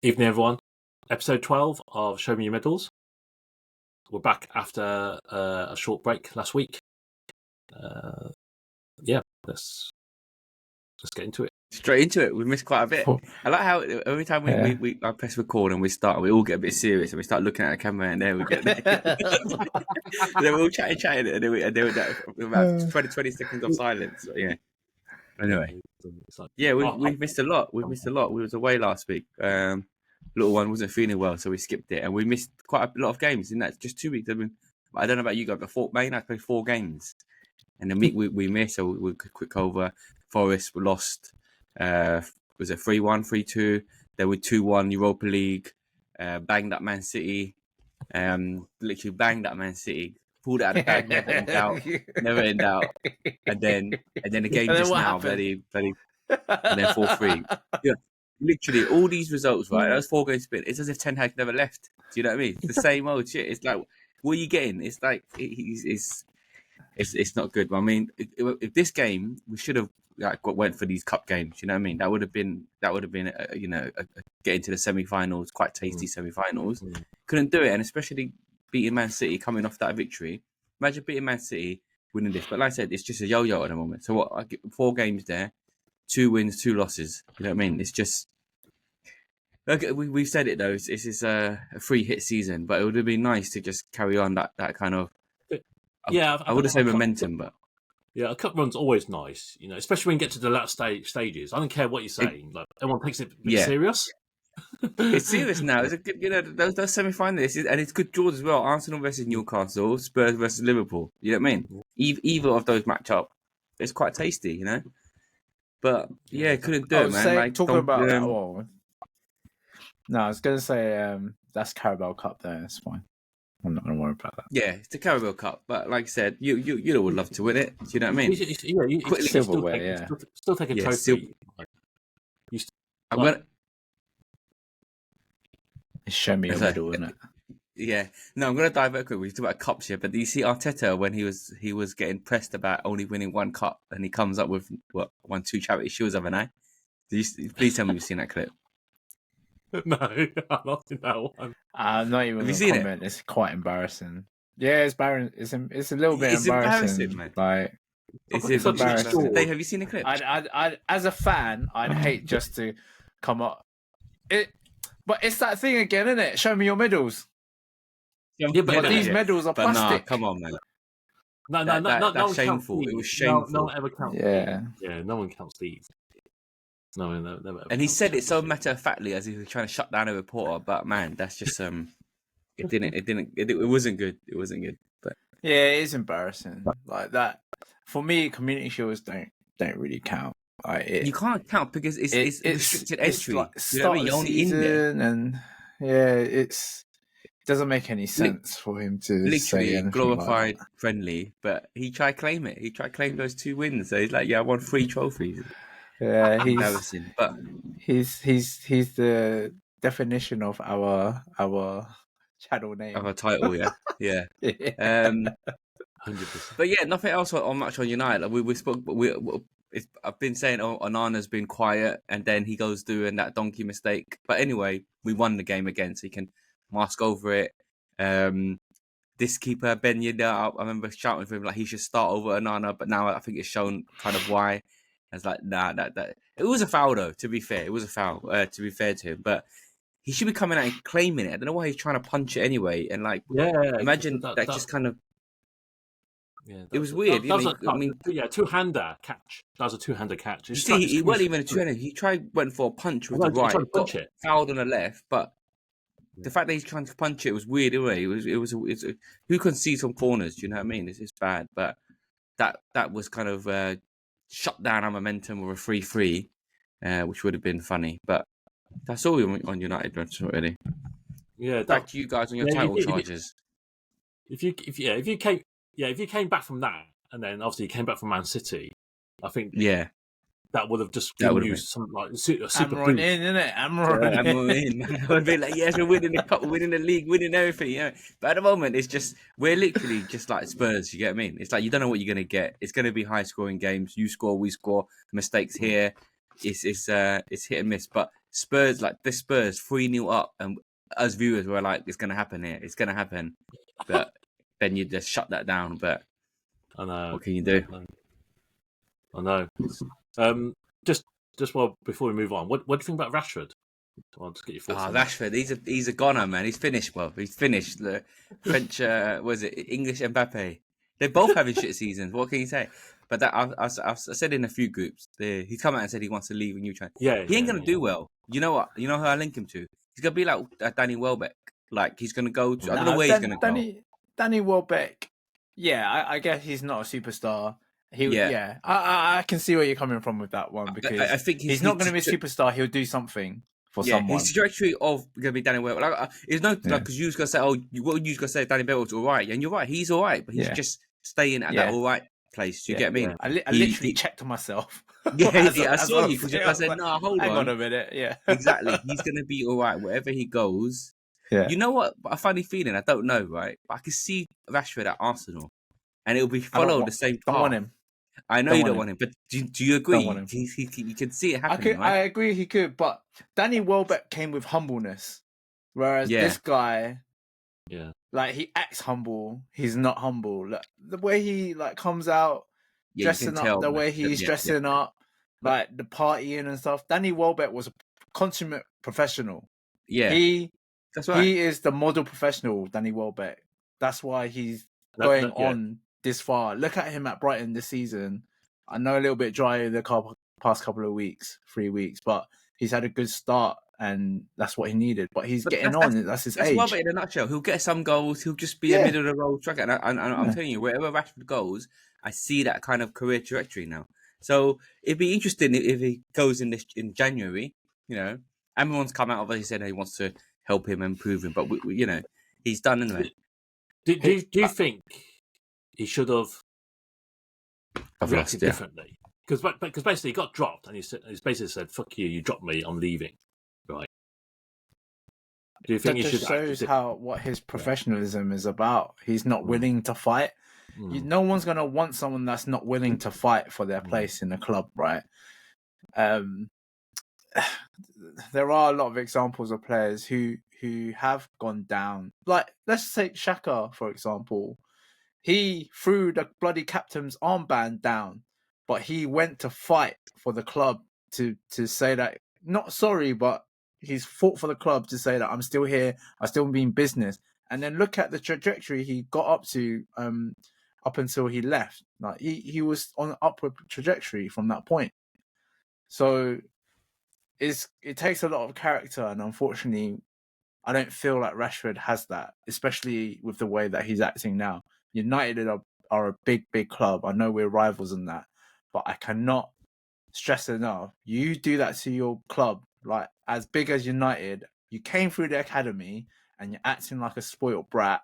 Evening, everyone. Episode 12 of Show Me Your Medals. We're back after a short break last week. Let's get into it. Straight into it. We missed quite a bit. I like how every time we I press record and we start, we all get a bit serious and we start looking at the camera and there we go. Then we're all chatting, and then we're about 20 seconds of silence. So, yeah. Anyway, we missed a lot. We was away last week. Little one wasn't feeling well, so we skipped it, and we missed quite a lot of games. In that just 2 weeks. I don't know about you guys, but Maine I played 4 games, and the week we missed. So we quick over. Forest we lost. Was it 3-1, 3-2? Then we 2-1 Europa League. Banged up Man City. Literally banged up Man City. Pulled it out of the bag, never in doubt. And then the game just now, bloody, and then 4-3. Yeah, literally all these results, right? Those 4 games spin. It's as if Ten Hag never left. Do you know what I mean? It's the same old shit. It's like, what are you getting? It's like it's not good. I mean, if this game we should have went for these cup games. You know what I mean? That would have been getting to the semi-finals, quite tasty semi-finals. Couldn't do it, and especially beating Man City coming off that victory. Imagine beating Man City, winning this. But like I said, it's just a yo-yo at the moment. So what? I get 4 games there, 2 wins, 2 losses. You know what I mean? It's just. We've said it though. This is a free hit season, but it would have been nice to just carry on that kind of. I would have said momentum, but. Yeah, a cup run's always nice, especially when you get to the last stages. I don't care what you're saying. Like everyone takes it serious. It's serious now. It's a good, those semi-finals, and it's good draws as well. Arsenal versus Newcastle, Spurs versus Liverpool. You know what I mean? Either of those match up. It's quite tasty, But couldn't do it, man. Talking about that one. No, I was gonna say that's Carabao Cup there. It's fine. I'm not going to worry about that. Yeah, it's the Carabao Cup, but like I said, you would love to win it. Do you know what I mean? You silverware, still take a trophy. I'm gonna. Show me a medal, isn't it? Yeah, no, I'm gonna divert quickly. We talk about cups here, but do you see Arteta when he was getting pressed about only winning 1 cup, and he comes up with won 2 charity shields overnight? Please tell me you've seen that clip. No, I've not seen that one. I'm not even going to comment. It's quite embarrassing. Yeah, it's embarrassing. It's a little bit embarrassing, man. Like, it's embarrassing. Have you seen the clip? I, as a fan, I'd hate just to come up. But it's that thing again, isn't it? Show me your medals. Yeah, but these medals are plastic. Nah, come on, man. No, that's shameful. It was shameful. No one ever counts. Yeah, no one counts these. No, never. And he said it so matter of factly as if he was trying to shut down a reporter. But man, that's just it wasn't good. It wasn't good. But yeah, it is embarrassing. Like that for me, community shields don't really count. You can't count because it's restricted entry. Like start of season, and it doesn't make any sense for him to literally say glorified like friendly. But he tried to claim it. He tried to claim those 2 wins. So he's like, I won 3 trophies. Yeah, he's the definition of our channel name. Of a title, yeah. 100%. But yeah, nothing else on much on United. We spoke. I've been saying Onana's been quiet, and then he goes doing that donkey mistake. But anyway, we won the game again, so he can mask over it. This keeper Ben Yedder, I remember shouting for him like he should start over Onana, but now I think it's shown kind of why. It's like, nah, that it was a foul though. To be fair, it was a foul. To be fair to him, but he should be coming out and claiming it. I don't know why he's trying to punch it anyway. And like, imagine that just kind of. Yeah, it was weird. Two-hander catch. That was a two-hander catch. You see, he wasn't even a two-hander. He went for a punch with the right, got fouled on the left, but the fact that he's trying to punch it was weird. Anyway, it was who can see some corners? Do you know what I mean? It's bad, but that was kind of. Shut down our momentum with a 3-3, which would have been funny. But that's all on United, really. Yeah, back to you guys on your title charges. If you came back from that, and then obviously you came back from Man City, I think that would have just given you something like a super Amaron in, isn't it? Amaron in. I would be like, yes, we're winning the cup, winning the league, winning everything. But at the moment, it's just we're literally just like Spurs. You get what I mean? It's like you don't know what you're going to get. It's going to be high scoring games. You score, we score. Mistakes here. It's hit and miss. But Spurs, like the Spurs 3-0 up, and us viewers were like, "It's gonna happen here. It's gonna happen," but then you just shut that down. But I know. What can you do? I know. Just before we move on, what do you think about Rashford? I'll just get your thoughts. Rashford, he's a goner, man. He's finished, bro. He's finished. The French, was it English Mbappe? They're both having shit seasons. What can you say? But that I said in a few groups, he come out and said he wants to leave a new train. Yeah, he ain't gonna do well. You know what? You know who I link him to? He's gonna be like Danny Welbeck. Like he's gonna go. I don't know where he's gonna go. Danny Welbeck. Yeah, I guess he's not a superstar. I can see where you're coming from with that one because I think he's not going to be a superstar. He'll do something for someone. His trajectory of going to be Danny Welbeck. Like, it's no because you was gonna say, what you was gonna say, Danny Welbeck's all right, and you're right, he's all right, but he's just staying at that all right place. Do you get me? I literally checked myself. I saw you because I said, no, hold on a minute. Yeah, exactly. He's gonna be all right wherever he goes. Yeah. You know what? A funny feeling. I don't know, right? But I can see Rashford at Arsenal, and it'll be followed the same path. Don't want him. I know you don't want him, but do you agree? You can see it happening, right? I agree he could, but Danny Welbeck came with humbleness, whereas this guy, like he acts humble. He's not humble. Like, the way he comes out, dressing up, the way he's dressing up, like the partying and stuff. Danny Welbeck was a consummate professional. Yeah, that's right. He is the model professional, Danny Welbeck. That's why he's going on this far. Look at him at Brighton this season. I know a little bit dry the past couple of weeks, 3 weeks, but he's had a good start, and that's what he needed. But he's getting on. That's his age. That's Welbeck in a nutshell. He'll get some goals. He'll just be a middle of the road striker. And I'm telling you, wherever Rashford goes, I see that kind of career trajectory now. So it'd be interesting if he goes in January. You know, everyone's come out of it. He said he wants to help him improve him, but he's done anyway. Do you think he should have reacted differently? Because basically he got dropped, and he's basically said, "Fuck you, you dropped me, I'm leaving." Right? Do you think he should? That just shows what his professionalism is about. He's not willing to fight. No one's gonna want someone that's not willing to fight for their place in the club, right? There are a lot of examples of players who have gone down. Like, let's take Xhaka, for example. He threw the bloody captain's armband down, but he went to fight for the club to say that, not sorry, but he's fought for the club to say that I'm still here, I still mean business. And then look at the trajectory he got up to up until he left. Like he was on an upward trajectory from that point. So it takes a lot of character, and unfortunately, I don't feel like Rashford has that, especially with the way that he's acting now. United are a big, big club. I know we're rivals in that, but I cannot stress enough. You do that to your club, like as big as United, you came through the academy and you're acting like a spoiled brat.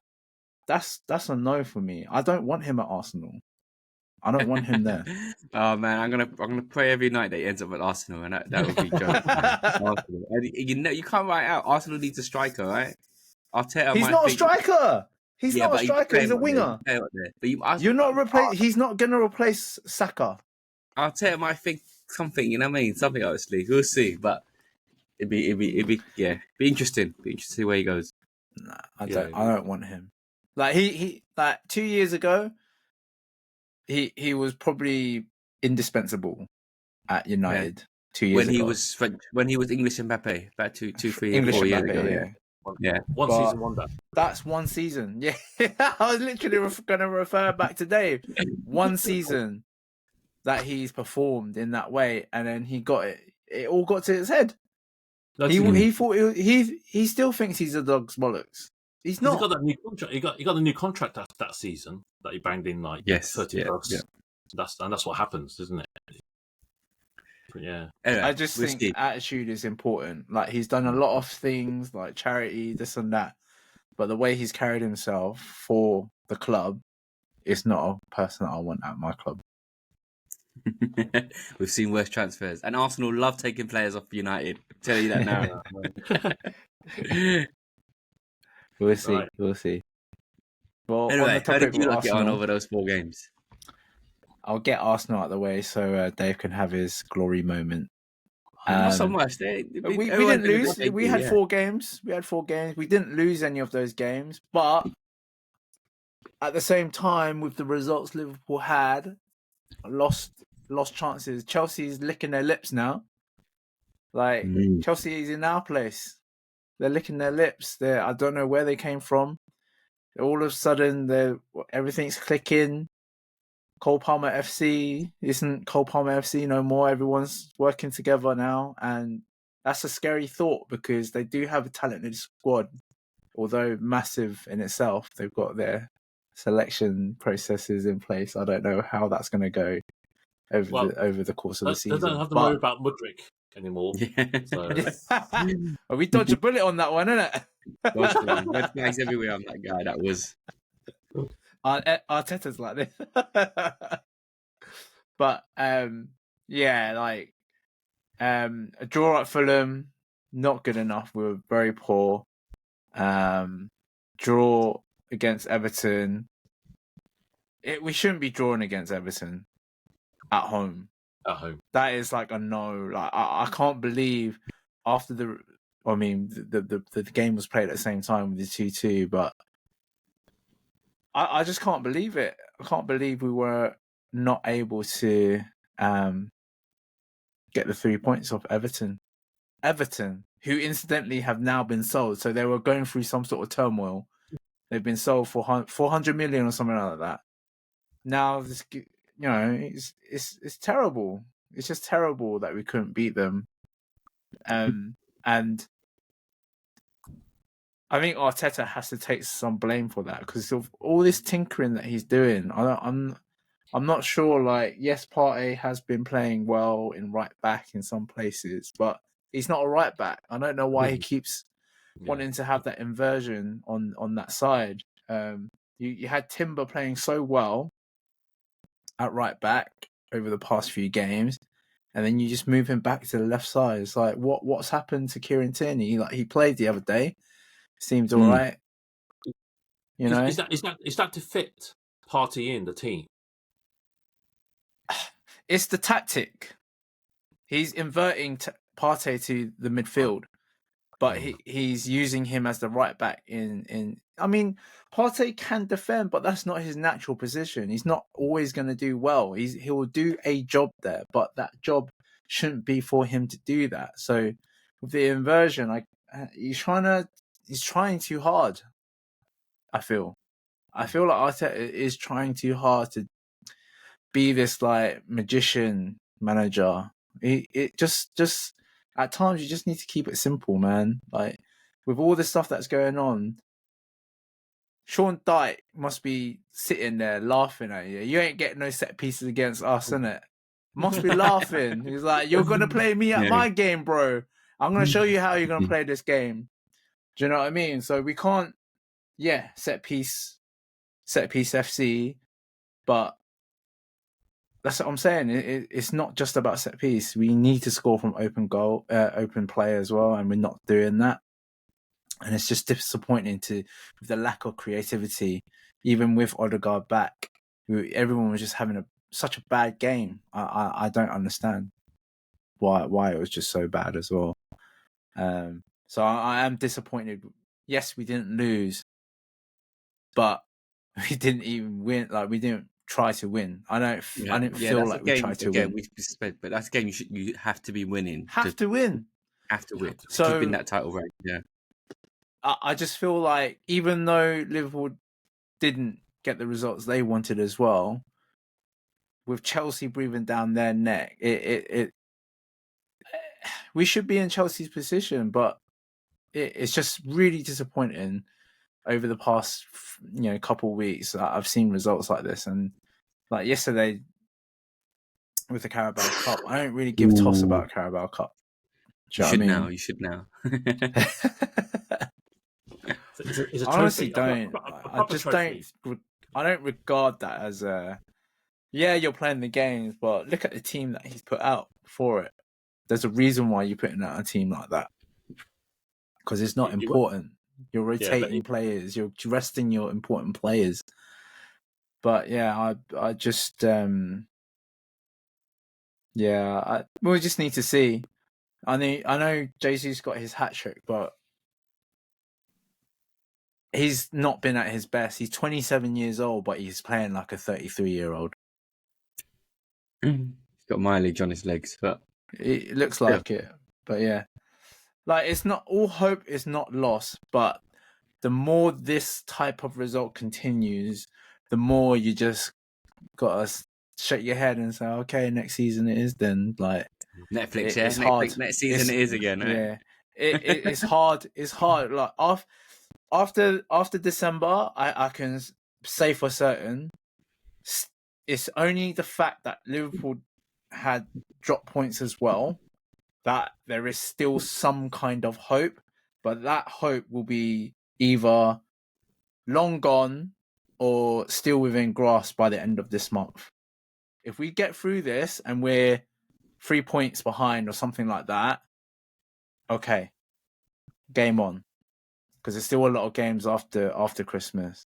That's a no for me. I don't want him at Arsenal. I don't want him there. Oh man, I'm gonna pray every night that he ends up at Arsenal, and that would be joke. You can't write out. Arsenal needs a striker, right? He's not a striker. He's not a striker. He's a winger. You're not replace. He's not gonna replace Saka. Arteta might think something. You know what I mean? Something obviously. We'll see, but it'd be interesting. Be interesting to see where he goes. Nah, I don't want him. Like he 2 years ago, he was probably indispensable at United. 2 years ago when he was English Mbappe, about 2, 3, English 4 years Mbappe, ago. Yeah. One season wonder. That's one season. Yeah, I was literally going to refer back to Dave. One season that he's performed in that way, and then he got it. It all got to his head. He thought he still thinks he's a dog's bollocks. He's not. He got that new contract. He got the new contract after that season that he banged in 30 bucks. Yeah. That's what happens, isn't it? Yeah. Anyway, I just think attitude is important. Like, he's done a lot of things like charity, this and that, but the way he's carried himself for the club is not a person that I want at my club. We've seen worse transfers, and Arsenal love taking players off United. I'll tell you that now. We'll see. Right. We'll see. Well, anyway, how did you get on over those 4 games? I'll get Arsenal out of the way so Dave can have his glory moment. Not so much. We didn't lose. We had 4 games. We didn't lose any of those games, but at the same time, with the results Liverpool had, lost chances. Chelsea's licking their lips now. Like Chelsea is in our place. They're licking their lips. I don't know where they came from. All of a sudden, everything's clicking. Cole Palmer FC isn't Cole Palmer FC no more. Everyone's working together now, and that's a scary thought because they do have a talented squad, although massive in itself. They've got their selection processes in place. I don't know how that's going to go over the course of the season. They don't have to worry about Mudryk anymore. So. We dodged a bullet on that one, innit? Red flags everywhere on that guy. That was. Arteta's like this. But a draw at Fulham, not good enough. We were very poor. Draw against Everton. We shouldn't be drawing against Everton at home. That is like a no. Like I can't believe after the game was played at the same time with the 2-2, but I just can't believe it. I can't believe we were not able to get the 3 points off Everton. Everton, who incidentally have now been sold. So they were going through some sort of turmoil. They've been sold for 400 million or something like that. Now, it's terrible. It's just terrible that we couldn't beat them. And I think Arteta has to take some blame for that because of all this tinkering that he's doing. I'm not sure. Like, yes, Partey has been playing well in right back in some places, but he's not a right back. I don't know why he keeps wanting to have that inversion on that side. You had Timber playing so well at right back over the past few games, and then you just move him back to the left side. It's like what's happened to Kieran Tierney? Like, he played the other day. Seems all right. You know, is that to fit Partey in the team? It's the tactic. He's inverting Partey to the midfield, but he's using him as the right back in. I mean, Partey can defend, but that's not his natural position. He's not always going to do well. He will do a job there, but that job shouldn't be for him to do that. So with the inversion, he's trying too hard. I feel like Arteta is trying too hard to be this like magician manager. It just at times you just need to keep it simple, man. Like, with all the stuff that's going on, Sean Dyche must be sitting there laughing at you. You ain't getting no set pieces against us, innit? Must be laughing. He's like, you're gonna play me at my game, bro. I'm gonna show you how you're gonna play this game. Do you know what I mean? So we can't, set piece FC, but that's what I'm saying. It's not just about set piece. We need to score from open play as well, and we're not doing that. And it's just disappointing with the lack of creativity. Even with Odegaard back, everyone was just having such a bad game. I don't understand why it was just so bad as well. So I am disappointed. Yes, we didn't lose, but we didn't even win. Like, we didn't try to win. I didn't feel like we tried to win. But that's a game you have to be winning. Have to win. So keeping that title rank. Yeah. I just feel like even though Liverpool didn't get the results they wanted as well, with Chelsea breathing down their neck, we should be in Chelsea's position, but it's just really disappointing. Over the past, couple of weeks, I've seen results like this, and like yesterday with the Carabao Cup, I don't really give a toss about Carabao Cup. You should now. You should now. I honestly don't. I just don't. I don't regard that as you're playing the games, but look at the team that he's put out for it. There's a reason why you're putting out a team like that, because it's not important. You're rotating players. You're resting your important players. But I just we just need to see. I know Jesus got his hat trick, but he's not been at his best. He's 27 years old, but he's playing like a 33-year-old. He's got mileage on his legs, but it looks like it. But yeah, like it's not all hope is not lost, but the more this type of result continues, the more you just gotta shake your head and say, okay, next season it is then. Like Netflix, it's hard. Next season it is again. Right? Yeah, it's hard. It's hard. Like after December, I can say for certain, it's only the fact that Liverpool had drop points as well that there is still some kind of hope, but that hope will be either long gone or still within grasp by the end of this month. If we get through this and we're 3 points behind or something like that, okay, game on. Because there's still a lot of games after Christmas.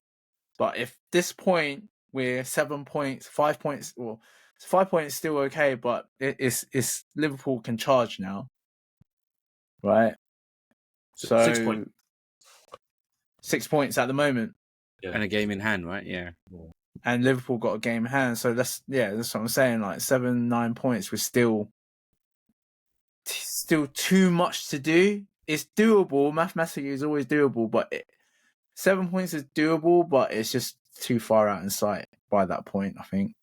But if this point we're 7 points, 5 points, well, 5 points still okay, but it's Liverpool can charge now, right? So 6 points. 6 points at the moment, and a game in hand, right? Yeah. And Liverpool got a game in hand, so that's what I'm saying. Like 7-9 points was still too much to do. It's doable. Mathematically, it's always doable, but 7 points is doable, but it's just too far out in sight by that point. I think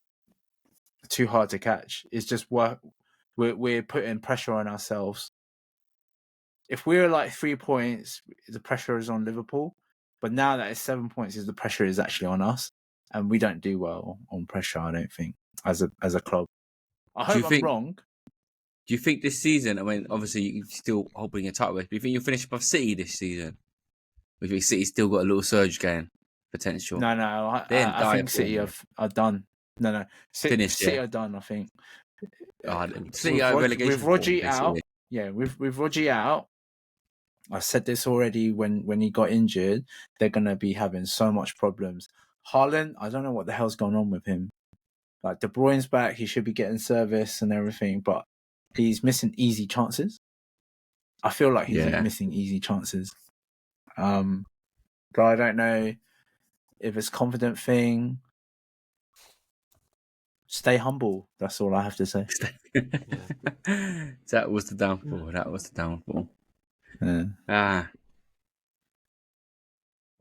too hard to catch. It's just we're putting pressure on ourselves. If we're like 3 points, the pressure is on Liverpool. But now that it's 7 points, the pressure is actually on us, and we don't do well on pressure. I don't think as a club. I hope I'm wrong. Do you think this season? I mean, obviously you're still holding your title. Do you think you'll finish above City this season? Or do you think City still got a little surge going potential? No. I think City are done. No. City are done. I think. City are relegation with Rodri out. Yeah, with Rodri out. I said this already when he got injured. They're gonna be having so much problems. Haaland, I don't know what the hell's going on with him. Like De Bruyne's back, he should be getting service and everything, but he's missing easy chances. I feel like he's missing easy chances. But I don't know if it's a confident thing. Stay humble. That's all I have to say. That was the downfall. Yeah.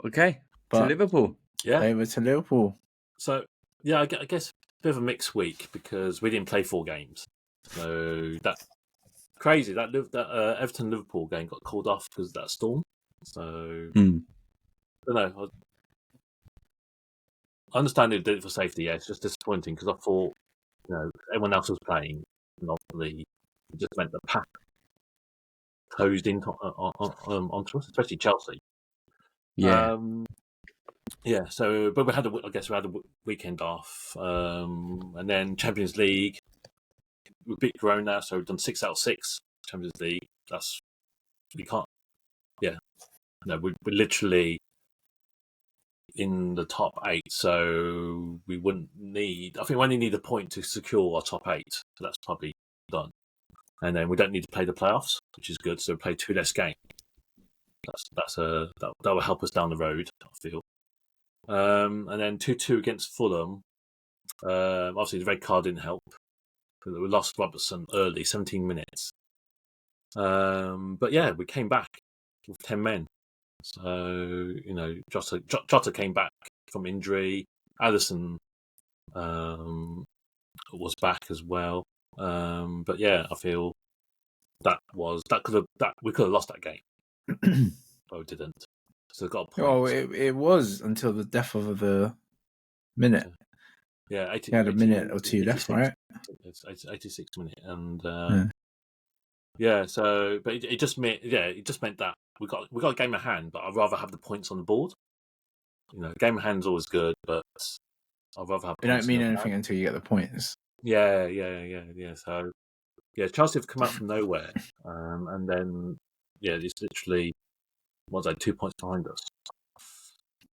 Okay. To Liverpool. Yeah. Over to Liverpool. So, I guess a bit of a mixed week because we didn't play 4 games. So that's crazy. That Everton-Liverpool game got called off because of that storm. So, I don't know. I understand they did it for safety. Yeah, it's just disappointing because I thought, everyone else was playing. And obviously, it just meant the pack closed in onto us, especially Chelsea. Yeah. So, but we had a weekend off, and then Champions League. We beat Corona, so we've done 6 out of 6 Champions League. We can't. Yeah, no, we're literally in the top 8, so we wouldn't need. I think we only need a point to secure our top 8, so that's probably done. And then we don't need to play the playoffs, which is good. So we play 2 less games. That will help us down the road, I feel. And then 2-2 against Fulham. Obviously, the red card didn't help. We lost Robertson early, 17 minutes. But yeah, we came back with 10 men. So, Jota came back from injury. Alisson was back as well. But yeah, I feel we could have lost that game. But we didn't. So got a point. Oh, it was until the death of the minute. Yeah, he had a minute or 2 left, right? It's 86 minutes, and So, but it just meant that we got a game of hand, but I'd rather have the points on the board. Game of hand's always good, but I'd rather have. It don't mean anything until you get the points. Yeah. So, Chelsea have come out from nowhere, and then it's literally 2 points behind us.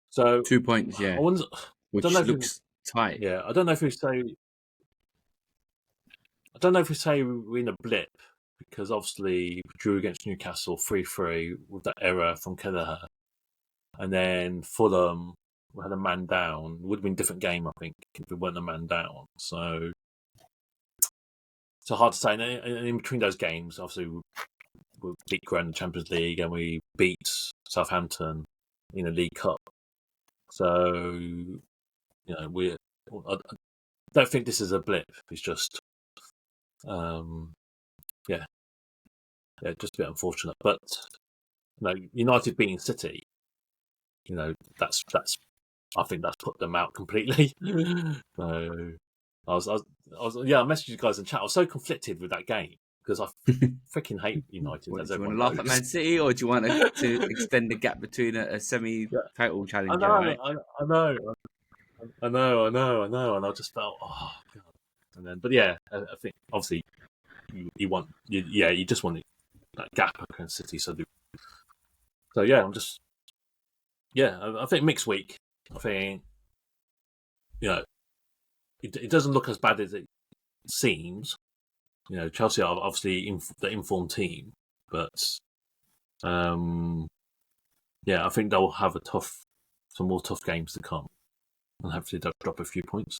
So 2 points, yeah. Which looks tight. Yeah, I don't know if we say we're in a blip because obviously we drew against Newcastle 3-3 with that error from Kelleher, and then Fulham we had a man down. It would have been a different game, I think, if we weren't a man down. So hard to say. And in between those games, obviously we beat Grant in the Champions League and we beat Southampton in the League Cup. So I don't think this is a blip. It's just just a bit unfortunate. But United beating City, that's I think that's put them out completely. So I messaged you guys in chat. I was so conflicted with that game because I freaking hate United. Do you want to laugh at Man City, or do you want to extend the gap between a semi-title challenger? I know, and I just felt, oh god. And then, but yeah, I think obviously you just want that gap against City. So yeah, I think mixed week. I think it doesn't look as bad as it seems. Chelsea are obviously the informed team, but I think they'll have some more tough games to come, and hopefully they'll drop a few points.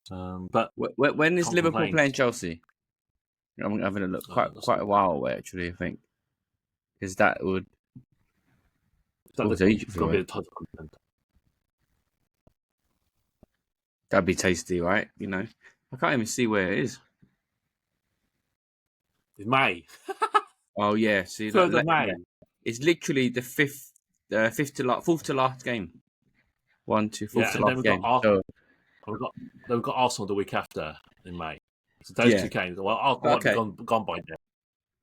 But when is Liverpool playing Chelsea? I'm having a look. Quite a while away, actually. I think because that would. That'd be tasty, right? I can't even see where it is. It's May. Oh yeah, see, May. Yeah. It's literally the fourth to last game. 1, 2, fourth to last game. We've got Arsenal the week after in May. So those 2 games. Well, Arsenal have gone by then.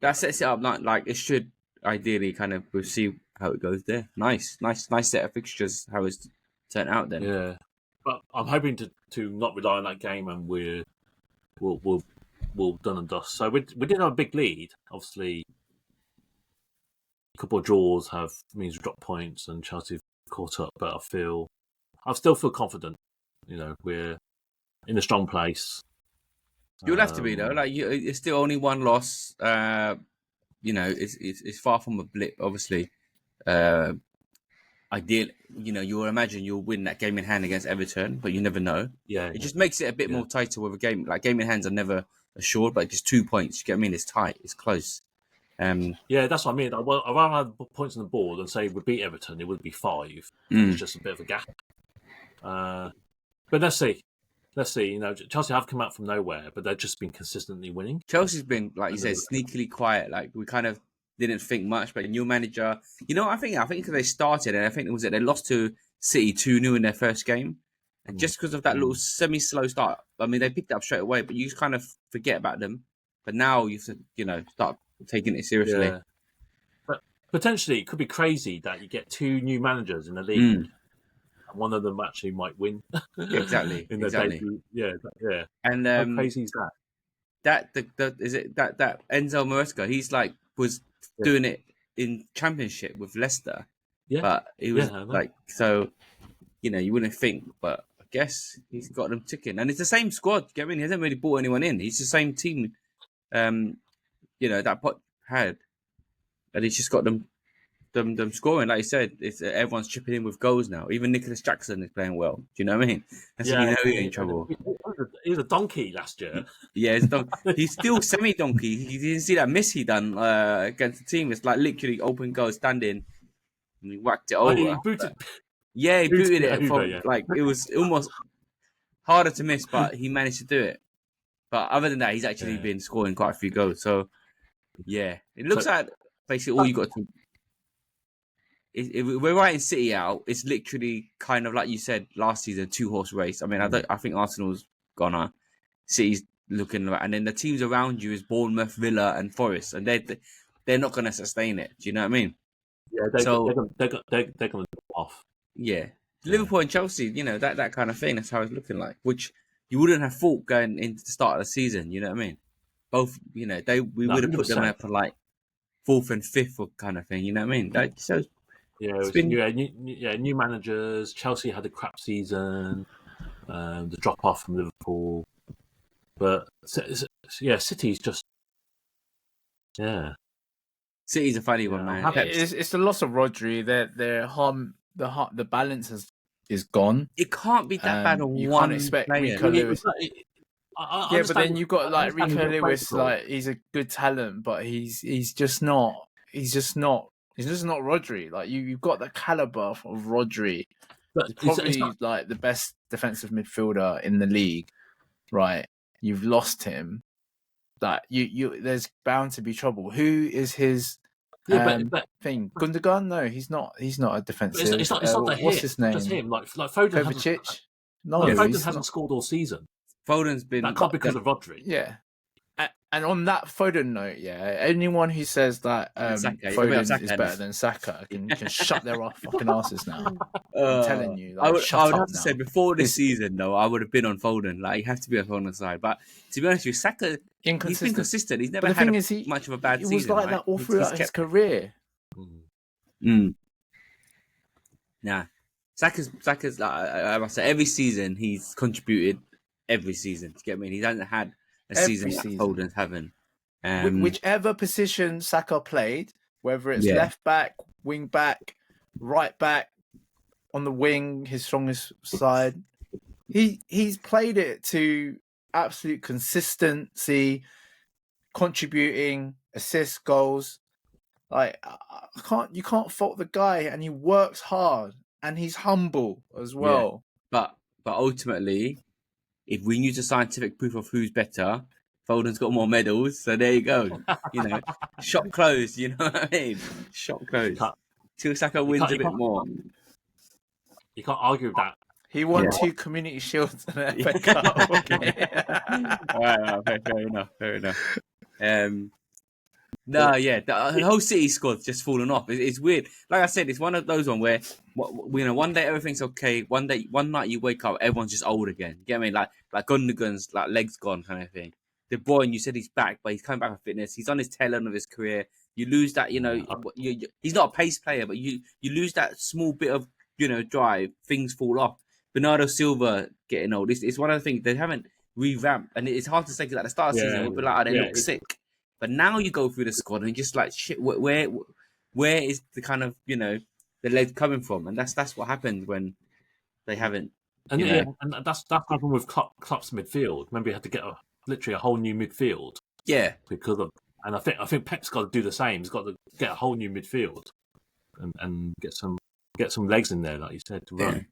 That sets it up like it should ideally kind of. We'll see how it goes there. Nice set of fixtures. How it's turned out then. Yeah, but I'm hoping to not rely on that game, and we'll done and dust. So we did have a big lead. Obviously, a couple of draws means we drop points, and Chelsea have caught up. But I still feel confident. We're in a strong place. You'll have to be though. Like it's still only one loss. It's far from a blip. Obviously, ideal. You will imagine you'll win that game in hand against Everton, but you never know. Yeah, it just makes it a bit more tighter with a game. Like game in hands are never assured, but just 2 points. You get what I mean? It's tight. It's close. Yeah, that's what I mean. I'd rather have points on the board and say we beat Everton. It would be 5. It's just a bit of a gap. But let's see. Chelsea have come out from nowhere, but they've just been consistently winning. Chelsea's been, like you said, sneakily quiet. Like we kind of didn't think much, but new manager. I think because they started, and I think they lost to City 2-0 in their first game, and just because of that little semi-slow start. I mean, they picked it up straight away, but you just kind of forget about them. But now you have to, start taking it seriously. Yeah. But potentially, it could be crazy that you get 2 new managers in the league. One of them actually might win. Exactly. Debut. Yeah. And how crazy is that? That Enzo Maresca? He's was doing it in Championship with Leicester. Yeah. But he was you wouldn't think, but I guess he's got them ticking, and it's the same squad. He hasn't really brought anyone in. He's the same team. That Pot had, and he's just got them scoring, like you said. It's everyone's chipping in with goals now. Even Nicholas Jackson is playing well. Do you know what I mean? That's he's in trouble. He was a donkey last year. Yeah, he's still semi-donkey. You didn't see that miss he done against the team. It's like literally open goal, standing, and he whacked it over. He booted it from it was almost harder to miss, but he managed to do it. But other than that, he's actually been scoring quite a few goals. So yeah, it looks like basically all you got to. If we're writing City out, it's literally kind of like you said last season, 2-horse race. I mean, I think Arsenal's gonna, City's looking, and then the teams around you is Bournemouth, Villa, and Forest, and they're not gonna sustain it. Do you know what I mean? Yeah, they're gonna drop off. Yeah, Liverpool and Chelsea, that kind of thing. That's how it's looking like, which you wouldn't have thought going into the start of the season. You know what I mean? Both, we would have put them up for 4th and 5th kind of thing. You know what I mean? So. Yeah, new managers. Chelsea had a crap season. The drop off from Liverpool, but City's just Yeah. City's a funny one, man. It's the loss of Rodri. The balance is gone. It can't be that bad on you one can't expect player. Rico Lewis. I But then you've got like Rico Lewis. April. Like he's a good talent, but he's just not. He's just not Rodri. Like you've got the caliber of Rodri. But He's probably it's not, like the best defensive midfielder in the league, right? You've lost him. That you there's bound to be trouble. Who is his thing? Gundogan? No, he's not. He's not a defensive. It's not the what's his name? Just him. Like Foden. Kovacic? No, Foden hasn't scored all season. Foden's been that can't be because of Rodri. Yeah. And on that Foden note, anyone who says that Foden is better than Saka can shut their fucking asses now. I'm telling you. Like, I would have to say, before this season, though, I would have been on Foden. Like, you have to be on Foden's side. But to be honest with you, Saka, he's been consistent. He's never had much of a bad season. He was like that all throughout his career. Nah. Saka's like, I must say, every season he's contributed. Every season. Do you get me? He hasn't had a season that Foden's having. Whichever position Saka played, whether it's left back, wing back, right back, on the wing, his strongest side, he's played it to absolute consistency, contributing, assists, goals. Like you can't fault the guy, and he works hard, and he's humble as well. Yeah. But ultimately, if we use the scientific proof of who's better, Foden's got more medals, so there you go. Shop closed, you know what I mean? Shop closed. Till Saka wins a bit more. You can't argue with that. He won 2 Community Shields and an FA Cup. Okay. Fair enough. The whole City squad's just fallen off. It's weird. Like I said, it's one of those where one day everything's okay. One night you wake up, everyone's just old again. You get what I mean? Like Gundogan's like legs gone kind of thing. De Bruyne, you said he's back, but he's coming back with fitness. He's on his tail end of his career. You lose that, he's not a pace player, but you lose that small bit of drive. Things fall off. Bernardo Silva getting old. It's one of the things they haven't revamped, and it's hard to say because at the start of the season, we'll be like, they look sick. But now you go through the squad and just like shit. Where is the kind of the legs coming from? And that's what happens when they haven't. And that's happened with Klopp's midfield. Remember, he had to get literally a whole new midfield. Yeah, because of, and I think Pep's got to do the same. He's got to get a whole new midfield and get some legs in there, like you said, to run. Yeah.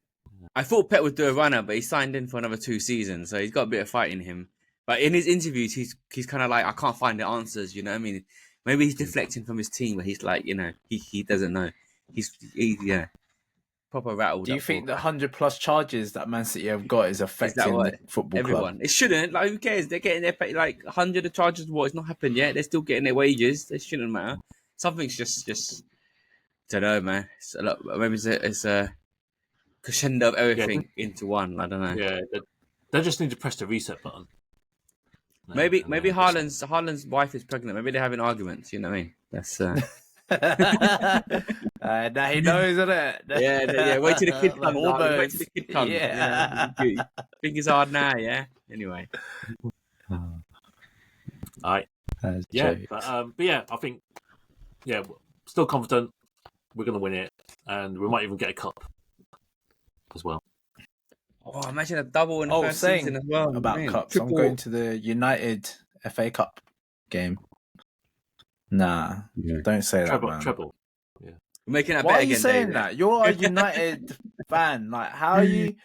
I thought Pep would do a runner, but he signed in for another 2 seasons, so he's got a bit of fight in him. But in his interviews, he's kind of like, I can't find the answers. You know what I mean? Maybe he's deflecting from his team, but he's like, he doesn't know. He's proper rattled. Do you think the 100+ charges that Man City have got is affecting the football everyone? Club? It shouldn't. Like, who cares? They're getting their like 100 of charges. What? It's not happened yet. They're still getting their wages. It shouldn't matter. Something's just don't know, man. It's a lot. Maybe it's a crescendo of everything into one. I don't know. Yeah, they just need to press the reset button. Maybe Haaland's wife is pregnant. Maybe they're having arguments. You know what I mean? That's. Now he knows, isn't it? Yeah. Wait till the kid comes. Wait till the kid comes. Yeah. Think it's hard now. Yeah. Anyway. But yeah, I think still confident we're going to win it, and we might even get a cup as well. Oh, imagine a double in the first season as well. About cups, I'm going to the United FA Cup game. Nah, don't say that, man. Treble. Yeah. We're making that Why bet are you again, saying David? that? You're a United fan. Like, how are you?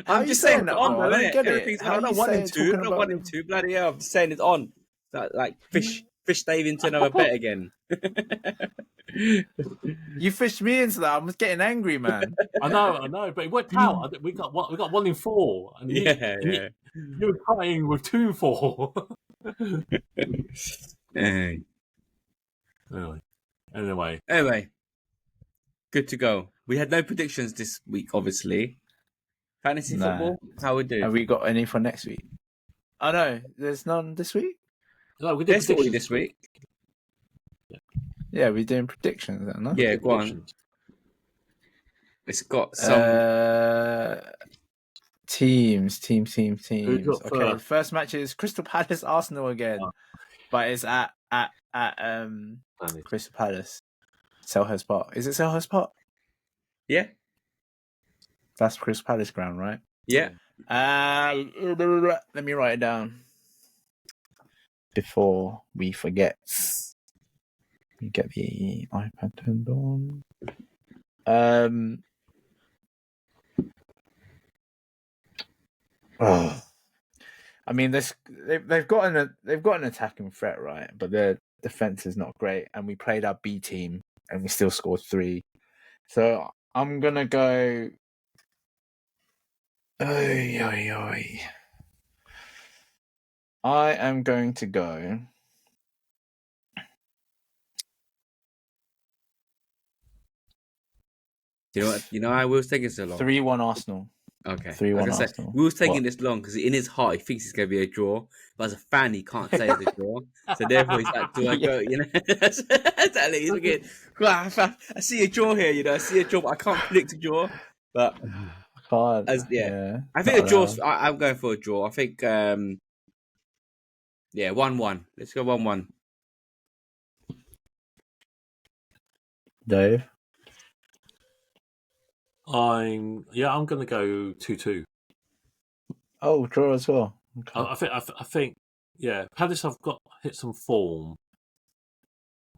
I'm just saying that on, I don't get it. Everything's on. I'm not 1-2. I'm not 1-2. Bloody hell! I'm just saying it's on. Like fish Dave into another bet again. You fished me into that. I was getting angry, man. I know, but it worked out. We got 1 in 4, and you were crying with 2 in 4. Anyway, good to go. We had no predictions this week, obviously. Fantasy football, how we do? Have we got any for next week? Oh no, there's none this week. No, we did predictions this week. Yeah, we're doing predictions, no? Yeah, go on. It's got some teams. Okay, first? the first match is Crystal Palace Arsenal again. but it's at Crystal Palace, Selhurst Park. Is it Selhurst Park? Yeah. That's Crystal Palace ground, right? Yeah. Let me write it down before we forget. Let me get the iPad turned on. I mean, they've got an attacking threat, right? But their defense is not great, and we played our B team, and we still scored 3. So I'm gonna go. I am going to go. You know what? You know, I was taking so long. 3-1 Arsenal. Okay. 3-1 Arsenal. We was taking this long because in his heart he thinks it's going to be a draw, but as a fan he can't say it's a draw. So therefore he's like, "Do I go?" You know, exactly. He's looking. I see a draw here. You know, I see a draw, but I can't predict a draw. But I can't. I think a draw. I'm going for a draw. I think, 1-1. Let's go 1-1. Dave. I'm going to go 2-2. Oh, draw as well. Okay. I think, Palace have hit some form.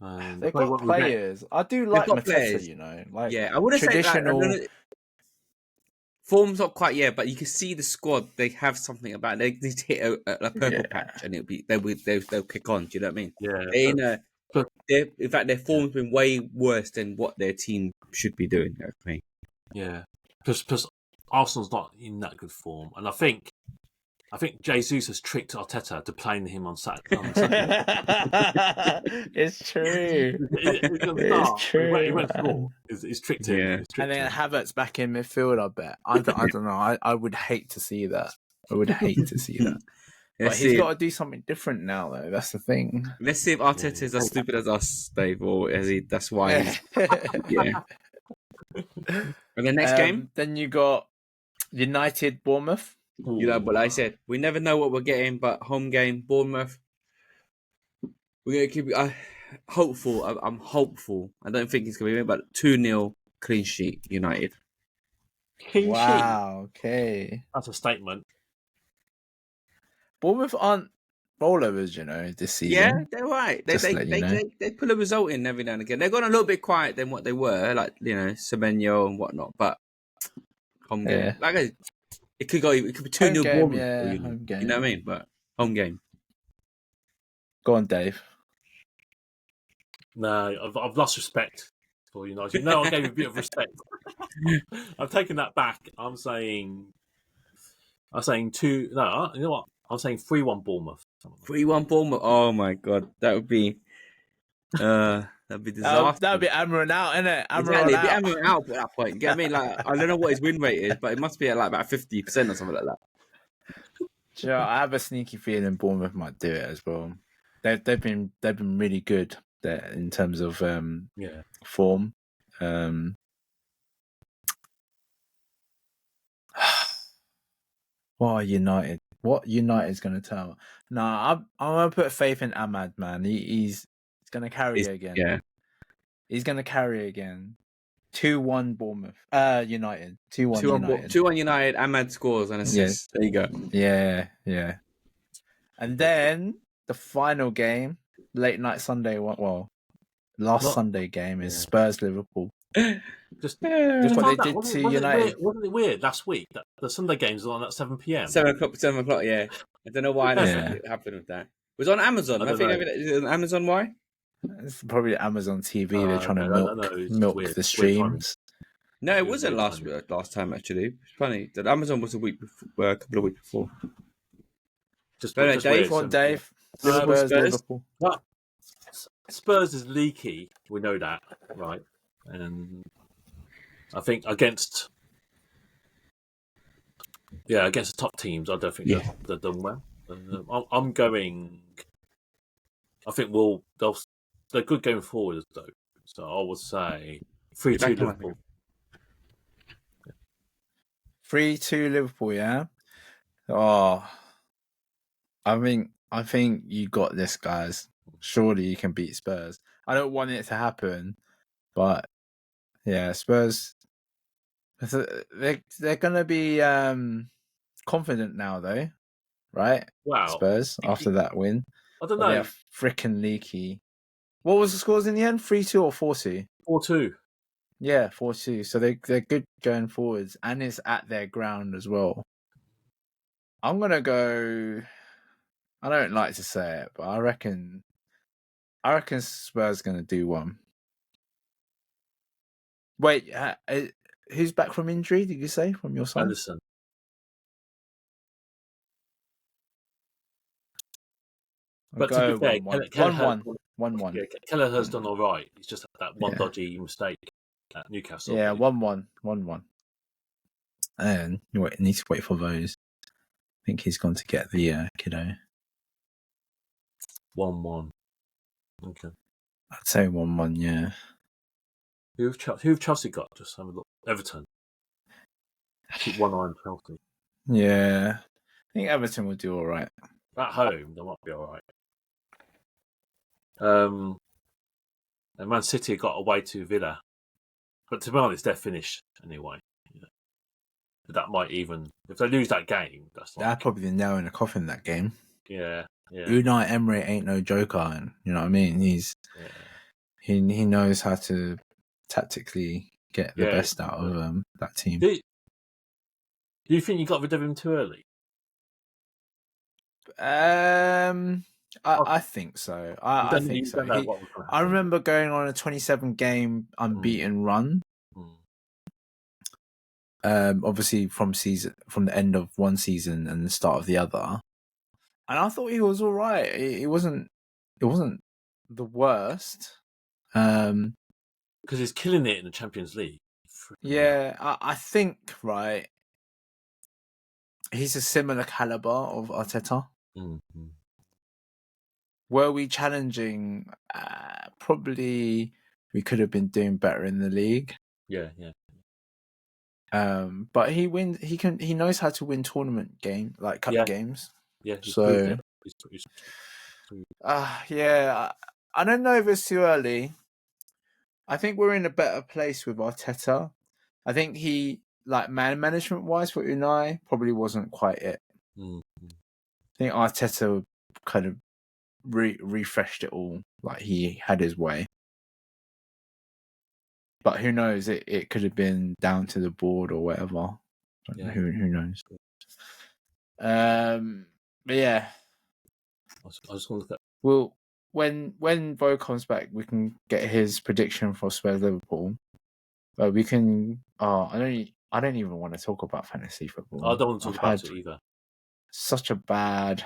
They've got players. I do like Mateta, players. You know, like I would have traditional. Said that, form's not quite but you can see the squad. They have something about it. They need to hit a purple patch, and they'll kick on. Do you know what I mean? Yeah. In fact, their form's been way worse than what their team should be doing. I think. Yeah, because Arsenal's not in that good form, and I think Jesus has tricked Arteta to playing him on Saturday. It's true. It's true. He went for. He's tricked him. Yeah. And then Havertz back in midfield. I bet. I don't know. I would hate to see that. I would hate to see that. But he's got to do something different now, though. That's the thing. Let's see if Arteta is as stupid as us, Dave, or is he? That's why. He's, And the next game, then you got United Bournemouth. You know, but like I said, we never know what we're getting. But home game, Bournemouth. We're gonna keep hopeful. I'm hopeful. I don't think it's gonna be, but 2-0 clean sheet, United. Wow. Okay, that's a statement. Bournemouth aren't rollovers, you know, this season. Yeah, they're right. They pull a result in every now and again. They've gone a little bit quiet than what they were, like SMYM and whatnot. But home game, it could go. It could be 2-0 Bournemouth. Home game. You know what I mean? But home game. Go on, Dave. No, I've lost respect for United. No, I gave a bit of respect. I've taken that back. I'm saying 2. No, you know what? I'm saying 3-1 Bournemouth. 3-1 Bournemouth. Oh my god, that would be disaster. That would be Amron out, innit? Exactly, it'd be Amron out at that point. You get what I mean? Like, I don't know what his win rate is, but it must be at like about 50% or something like that. Sure, I have a sneaky feeling Bournemouth might do it as well. They've been really good there in terms of form. What United? What United's going to tell? No, I'm going to put faith in Ahmad, man. He's going to carry again. Yeah, he's going to carry again. 2-1 Bournemouth. United. 2-1 United. 2-1 United. Ahmad scores and assists. Yeah. There you go. Yeah. And then the final game, late night Sunday. Sunday game is Spurs Liverpool. Just what they did to United. Wasn't it weird last week that the Sunday games were on at 7 p.m? 7 o'clock. Yeah, I don't know why that happened with that. It was on Amazon. I think it was on Amazon. Why? It's probably Amazon TV. They're trying to milk the streams. No, it wasn't last time actually. It's funny that Amazon was a couple of weeks before. Dave. Liverpool. Well, Spurs is leaky. We know that, right? And I think against the top teams, I don't think they've done well. I'm going. I think they're good going forward though. So I would say 3-2 Liverpool. 3-2 Liverpool, yeah. Oh, I mean, I think you got this, guys. Surely you can beat Spurs. I don't want it to happen, but yeah, Spurs. They're gonna be confident now, though, right? Wow. Spurs after that win. I don't But know. they're freaking leaky. What was the scores in the end? 3-2 or 4-2? 4-2. Yeah, 4-2. So they're good going forwards, and it's at their ground as well. I'm gonna go. I don't like to say it, but I reckon Spurs gonna do one. Wait, who's back from injury? Did you say from your side? Anderson. But to be fair, 1-1. Yeah, Kelleher's done all right. He's just had that one dodgy mistake at Newcastle. Yeah, 1-1. And you need to wait for those. I think he's gone to get the kiddo. 1-1. Okay. I'd say 1-1, yeah. Who've Chelsea got? Just have a look. Everton. Keep one eye on Chelsea. Yeah. I think Everton will do all right. At home, they might be all right. And Man City got away to Villa. But to be honest, they're finished anyway. Yeah. But that might even... If they lose that game, that's like... That's probably the nail in the coffin, that game. Yeah. Unai Emery ain't no joker, and you know what I mean? He knows how to tactically get the best out of that team. Do you think you got rid of him too early? I think so. I think so. I remember going on a 27 game unbeaten run. Obviously from the end of one season and the start of the other. And I thought he was all right. It wasn't the worst. Because he's killing it in the Champions League. Yeah, I think, right, he's a similar caliber of Arteta. Mm-hmm. Were we challenging? Probably we could have been doing better in the league. Yeah. But he wins. He knows how to win tournament cup games. Yeah. So, yeah. I don't know if it's too early. I think we're in a better place with Arteta. I think he, man management wise for Unai, probably wasn't quite it. Mm-hmm. I think Arteta kind of refreshed it all. He had his way. But who knows? It could have been down to the board or whatever. Who knows? But yeah. I just want to look at. Well, when Bo comes back, we can get his prediction for Spurs Liverpool. But we can. I don't even want to talk about fantasy football. I don't want to talk about it either. Such a bad.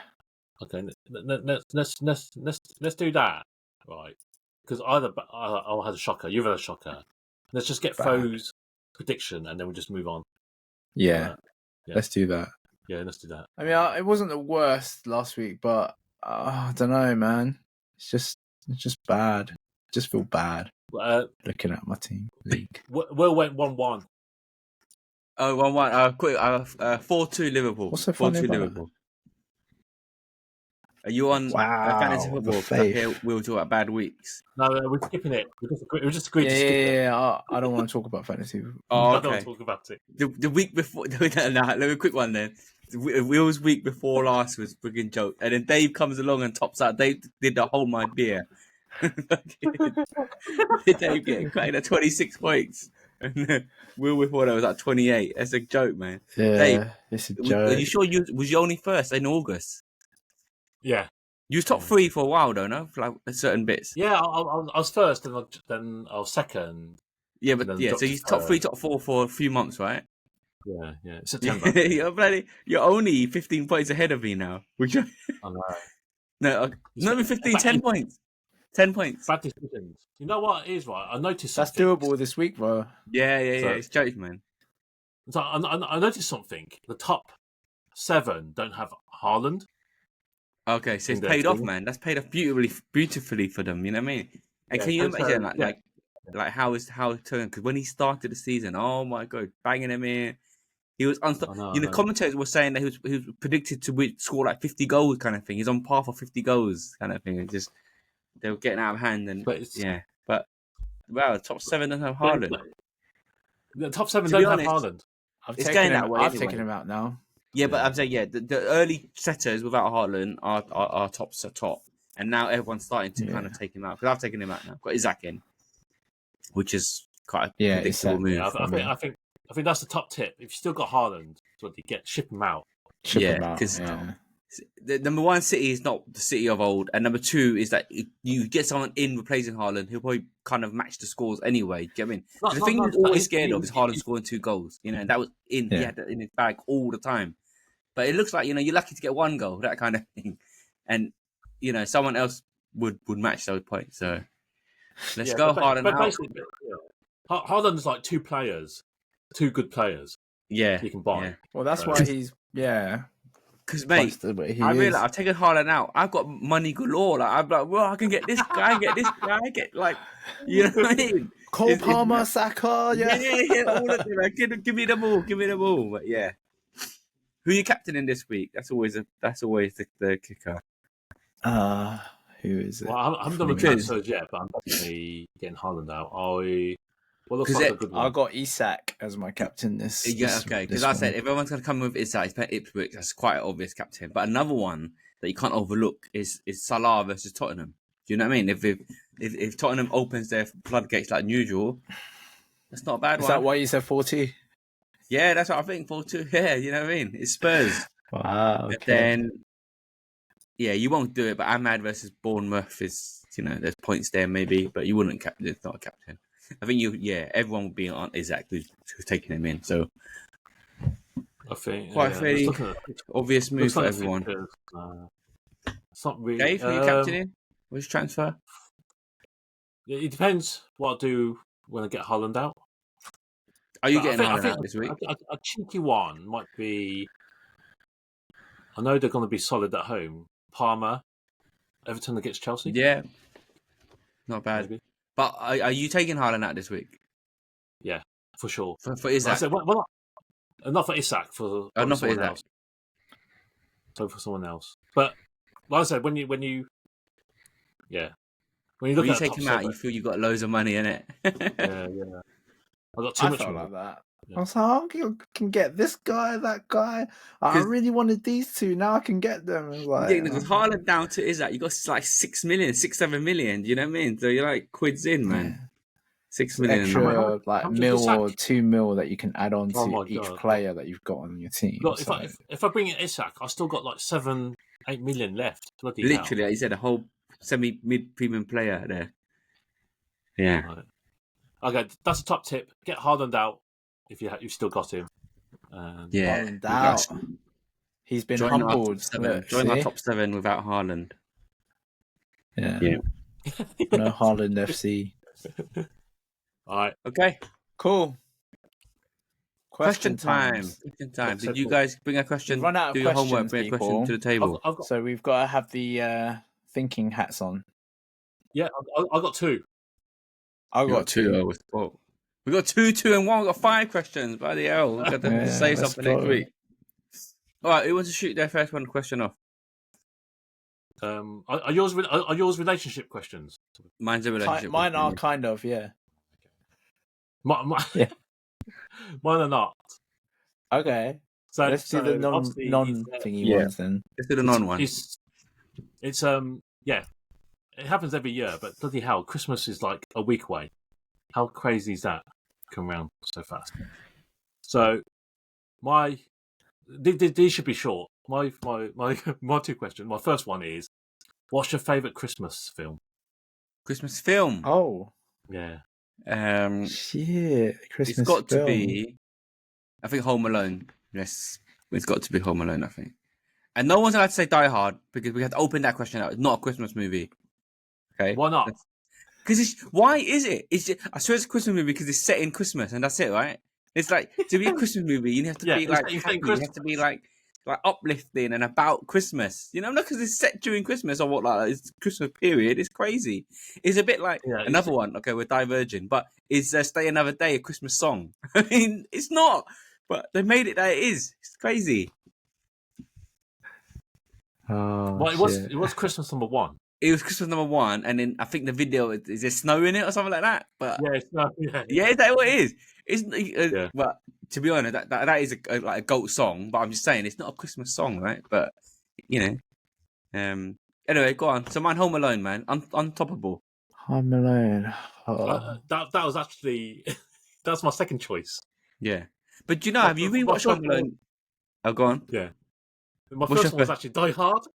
Okay, let's do that, right? Because I'll have a shocker. You've had a shocker. Let's just get Foe's prediction and then we'll just move on. Yeah. Let's do that. Yeah, let's do that. I mean, it wasn't the worst last week, but I don't know, man. It's just bad. I just feel bad looking at my team league. Will went 1-1. Oh, 1-1. Quick. 4-2 Liverpool. What's so funny about Liverpool? Are you on fantasy football? Here we'll talk about bad weeks. No, we're skipping it. We just agreed to skip it. Yeah. I don't want to talk about fantasy football. Oh, okay. I don't want to talk about it. The week before, let me quick one then. Will's week before last was frigging joke, and then Dave comes along and tops out. Dave did the hold my beer. Dave getting cutting at 26 points, and Will before that was at 28. That's a joke, man. Yeah, Dave, it's a joke. Are you sure was you only first in August? Yeah. You was top 3 for a while, don't know, for certain bits. Yeah, I was first, and then I was second. Yeah, but so you top 3, top 4 for a few months, right? Yeah. September. You're only 15 points ahead of me now. I know. No, not even 15. 10 points. 10 points. Bad decisions. You know what it is, right? I noticed that's something. doable this week, bro. Yeah. It's jokes, man. So I noticed something. The top 7 don't have Haaland. Okay, so it's paid off, man. That's paid off beautifully for them. You know what I mean? And can you imagine like how it turned? Because when he started the season, oh my god, banging him in, He was commentators were saying that he was predicted to score like 50 goals, kind of thing. He's on par for 50 goals, kind of thing. And just they were getting out of hand, and but wow, top 7 doesn't have Haaland. The top 7 don't have Haaland. It's going that way. I've taken him out now. Yeah, but I'm saying the early setters without Haaland are top, and now everyone's starting to kind of take him out because I've taken him out now. Got Isaac in, which is quite a predictable move. I think that's the top tip. If you still got Haaland, ship him out. Because the number one City is not the City of old, and number 2 is that you get someone in replacing Haaland, he'll probably kind of match the scores anyway. Do you know what I mean? The thing he's always scared of is Haaland scoring 2 goals. You know, and that was he had that in his bag all the time. But it looks like, you're lucky to get 1 goal, that kind of thing. And, someone else would match those points. So let's go Haaland out. Basically, Haaland is like 2 good players. Yeah. You can buy. Yeah. Well, that's why he's, Because, mate, I realize I've taken Haaland out. I've got money galore. Like, I'm like, well, I can get this guy, get like, you know what I mean? Cole Palmer, Saka, all of them. Give me them all. But yeah. Who are you captaining this week? That's always the kicker. Who is it? Well, I haven't done the transfers yet, but I'm definitely getting Haaland out. I got Isak as my captain this. Because I said if everyone's going to come with Isak, it's Ipswich. That's quite an obvious captain. But another one that you can't overlook is Salah versus Tottenham. Do you know what I mean? If Tottenham opens their floodgates like usual, that's not a bad one. Is that why you said 40? Yeah, that's what I think. 4-2. Yeah, you know what I mean? It's Spurs. Wow. Okay. But then, you won't do it. But Ahmad versus Bournemouth is, there's points there maybe, but you wouldn't captain. It's not a captain. I think everyone would be on Isaac who's taking him in. So I think quite a fairly obvious move for everyone. It's not really. Dave, who are you captaining? Which transfer? It depends what I do when I get Haaland out. Are you getting Haaland out this week? A cheeky one might be. I know they're going to be solid at home. Palmer, Everton against Chelsea. Yeah, not bad. Maybe. But are you taking Haaland out this week? Yeah, for sure. For Isaac? Said, not for Isaac. For not for Isaac. Else. So for someone else. But like I said, when you look when you at take him out, you feel you got loads of money in it. yeah. I got too much money like that. Yeah. I was like, I can get this guy, that guy. I really wanted these 2. Now I can get them. Because Haaland down to Isaac, you got like 6 million, 7 million. Do you know what I mean? So you're like quids in, man. 6 million. Extra like mil or 2 mil that you can add on to each player that you've got on your team. Look, if I bring in Isaac, I still got like 7-8 million left. Literally, like you said, a whole mid-premium player there. Yeah. Right. Okay, that's a top tip. Get Haaland out if you've still got him. Haaland out. He's been humbled. Join our top 7 without Haaland. Yeah. No Haaland FC. All right. Okay. Cool. Question time. Did you guys bring a question? Run out of do your homework, bring a question to the table. So we've got to have the thinking hats on. Yeah, I've got 2. I've got 2. We got 2, 2, and 1. We got 5 questions. Bloody hell! We've got to say something next week. All right, who wants to shoot their first question off? Are yours relationship questions? Mine's a relationship. Mine are kind of, yeah. Yeah. Mine are not. Okay. So let's do the non-thingy ones then. Let's do the non one. It's it happens every year, but bloody hell, Christmas is like a week away. How crazy is that? Come around so fast. So these should be short. My 2 questions. My first one is, what's your favourite Christmas film? Christmas film? Oh. Yeah. Shit. Christmas It's got film. to be, I think, Home Alone. Yes. It's got to be Home Alone, I think. And no one's allowed to say Die Hard because we have to open that question out. It's not a Christmas movie. Okay. Why not? Because why is it? I swear it's a Christmas movie because it's set in Christmas and that's it, right? It's like, to be a Christmas movie, you have to be like happy. You have to be like uplifting and about Christmas. You know, not because it's set during Christmas or what, like it's Christmas period. It's crazy. It's a bit like another one. Okay, we're diverging, but is Stay Another Day a Christmas song? I mean, it's not. But they made it that it is. It's crazy. Oh, Well, it was Christmas #1. It was Christmas #1, and then I think the video is there snow in it or something like that. But Yeah, it's not, yeah, is that what it is? It's Yeah. But to be honest, that is like a GOAT song. But I'm just saying it's not a Christmas song, right? But you know, anyway, go on. So mine, Home Alone, man, untoppable. Home Alone. Oh. That was actually that's my second choice. Yeah, but do you know, have you rewatched Home Alone? Oh, go on. Yeah, my first one was actually Die Hard.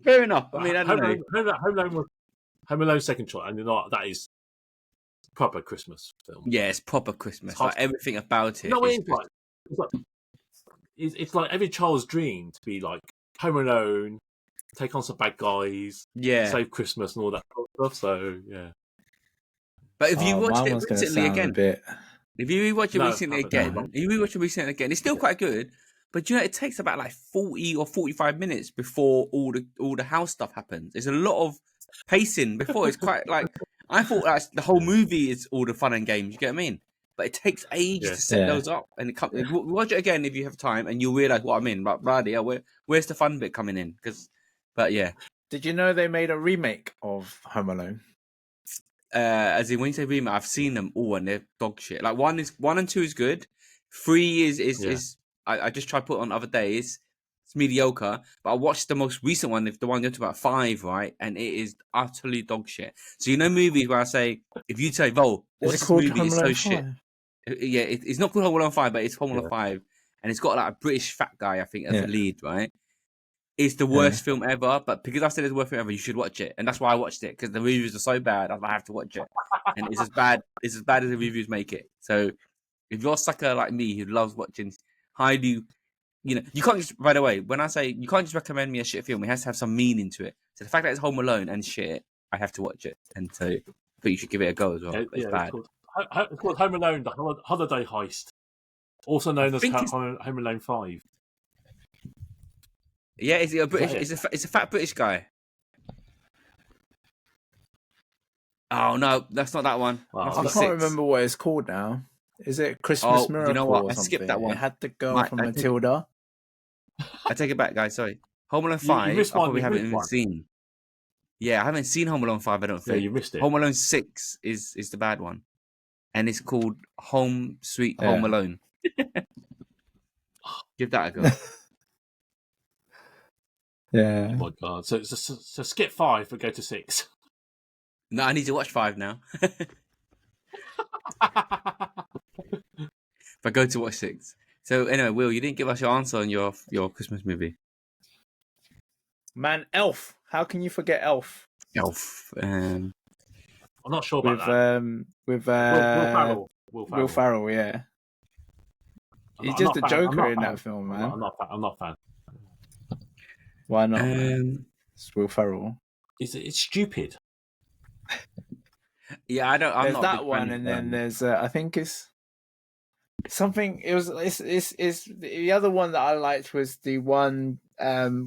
Fair enough. I mean, I don't know. Home Alone second choice, and you know what, that is proper Christmas film. Yeah, it's proper Christmas. Like everything about it. No, it's like every child's dream to be like Home Alone, take on some bad guys, save Christmas and all that stuff. So yeah. But if you watched it recently again, if you rewatch it recently again, it's still quite good. But you know, it takes about like 40 or 45 minutes before all the house stuff happens. There's a lot of pacing before. It's quite like, I thought the whole movie is all the fun and games. You get what I mean? But it takes ages to set those up, and watch it again if you have time, and you'll realize what I mean. But bloody hell, where's the fun bit coming in? But yeah. Did you know they made a remake of Home Alone? As in, when you say remake, I've seen them all, and they're dog shit. Like 1 and 2 is good. 3 is I just tried to put on the other day. It's mediocre, but I watched the most recent one, the one you're talking about, 5, right? And it is utterly dog shit. So you know movies where I say, if you say, Vol, what's this movie? It's so shit. Yeah, it's not called Home Alone 5, but it's Home Alone 5, and it's got like a British fat guy, I think, as the lead, right? It's the worst film ever, but because I said it's the worst film ever, you should watch it, and that's why I watched it, because the reviews are so bad. I have to watch it, and it's as bad as the reviews make it. So if you're a sucker like me who loves watching highly, you can't just. By the way, when I say you can't just recommend me a shit film, it has to have some meaning to it. So the fact that it's Home Alone and shit, I have to watch it, and so but you should give it a go as well. It's bad. It's called Home Alone: The Holiday Heist, also known as Home Alone 5. Yeah, is it a British? It's a fat British guy. Oh no, that's not that one. Wow. I can't remember what it's called now. Is it Christmas Miracle? You know what? I skipped that one. It had the girl from Matilda. I take it back, guys. Sorry, Home Alone 5. I probably haven't even seen. Yeah, I haven't seen Home Alone 5. I don't think. Yeah, you missed it. Home Alone 6 is the bad one, and it's called Home Sweet Home Alone. Give that a go. Yeah. Oh my god. So skip 5 but go to 6. No, I need to watch 5 now. But go to watch 6. So anyway, Will, you didn't give us your answer on your Christmas movie. Man, Elf. How can you forget Elf? Elf. I'm not sure about that. With Will Ferrell, yeah. He's just a Joker in that film, man. I'm not a fan. Why not? It's Will Ferrell. It's stupid. Yeah, I don't. There's that one, and then there's I think it's something. It's the other one that I liked was the one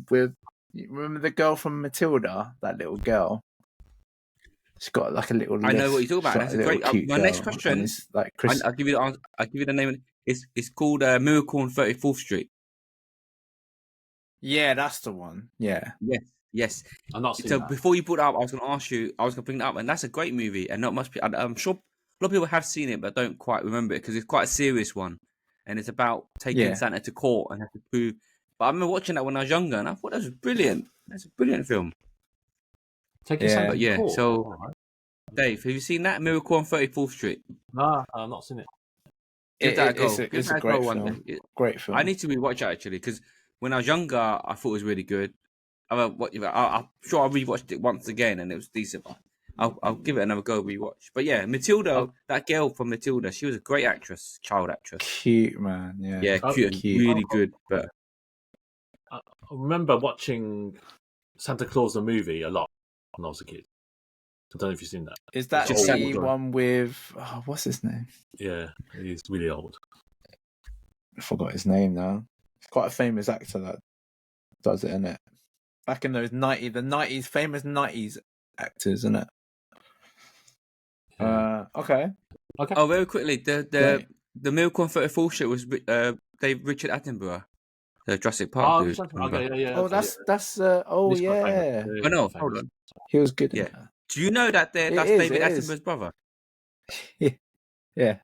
with. Remember the girl from Matilda? That little girl. She's got like a little. I know what you're talking about. That's a great. My next question is like I'll give you the answer. I'll give you the name. It's called Miracle on 34th Street. Yeah, that's the one. Yeah. Yes. I'm not seeing that. Before you put it up, I was going to ask you. I was going to bring it up, and that's a great movie. And not much. I'm sure a lot of people have seen it, but don't quite remember it because it's quite a serious one, and it's about taking Santa to court and have to prove. But I remember watching that when I was younger, and I thought that was brilliant. That's a brilliant film. Taking Santa to court. So, Dave, have you seen that Miracle on 34th Street? No, I've not seen it. Give that a go. It's a great film. Great film. I need to rewatch it actually because when I was younger, I thought it was really good. I'm sure I rewatched it once again and it was decent. I'll give it another go rewatch. But yeah, Matilda, that girl from Matilda, she was a great actress, child actress. Cute, man. Yeah, cute. Really good. But I remember watching Santa Claus the movie a lot when I was a kid. I don't know if you've seen that. Is that the one with what's his name? Yeah, he's really old. I forgot his name now. It's quite a famous actor that does it, isn't it? Back in those famous 90s actors, isn't it? Yeah. Okay. Oh, very quickly, the Milk 34 shit was Richard Attenborough, the Jurassic Park dude. Okay, yeah. Oh, Okay, that's He's quite famous. yeah. Oh no, Quite hold famous. on. He was good in Yeah. that. Do you know that that's David Attenborough's brother? Yeah.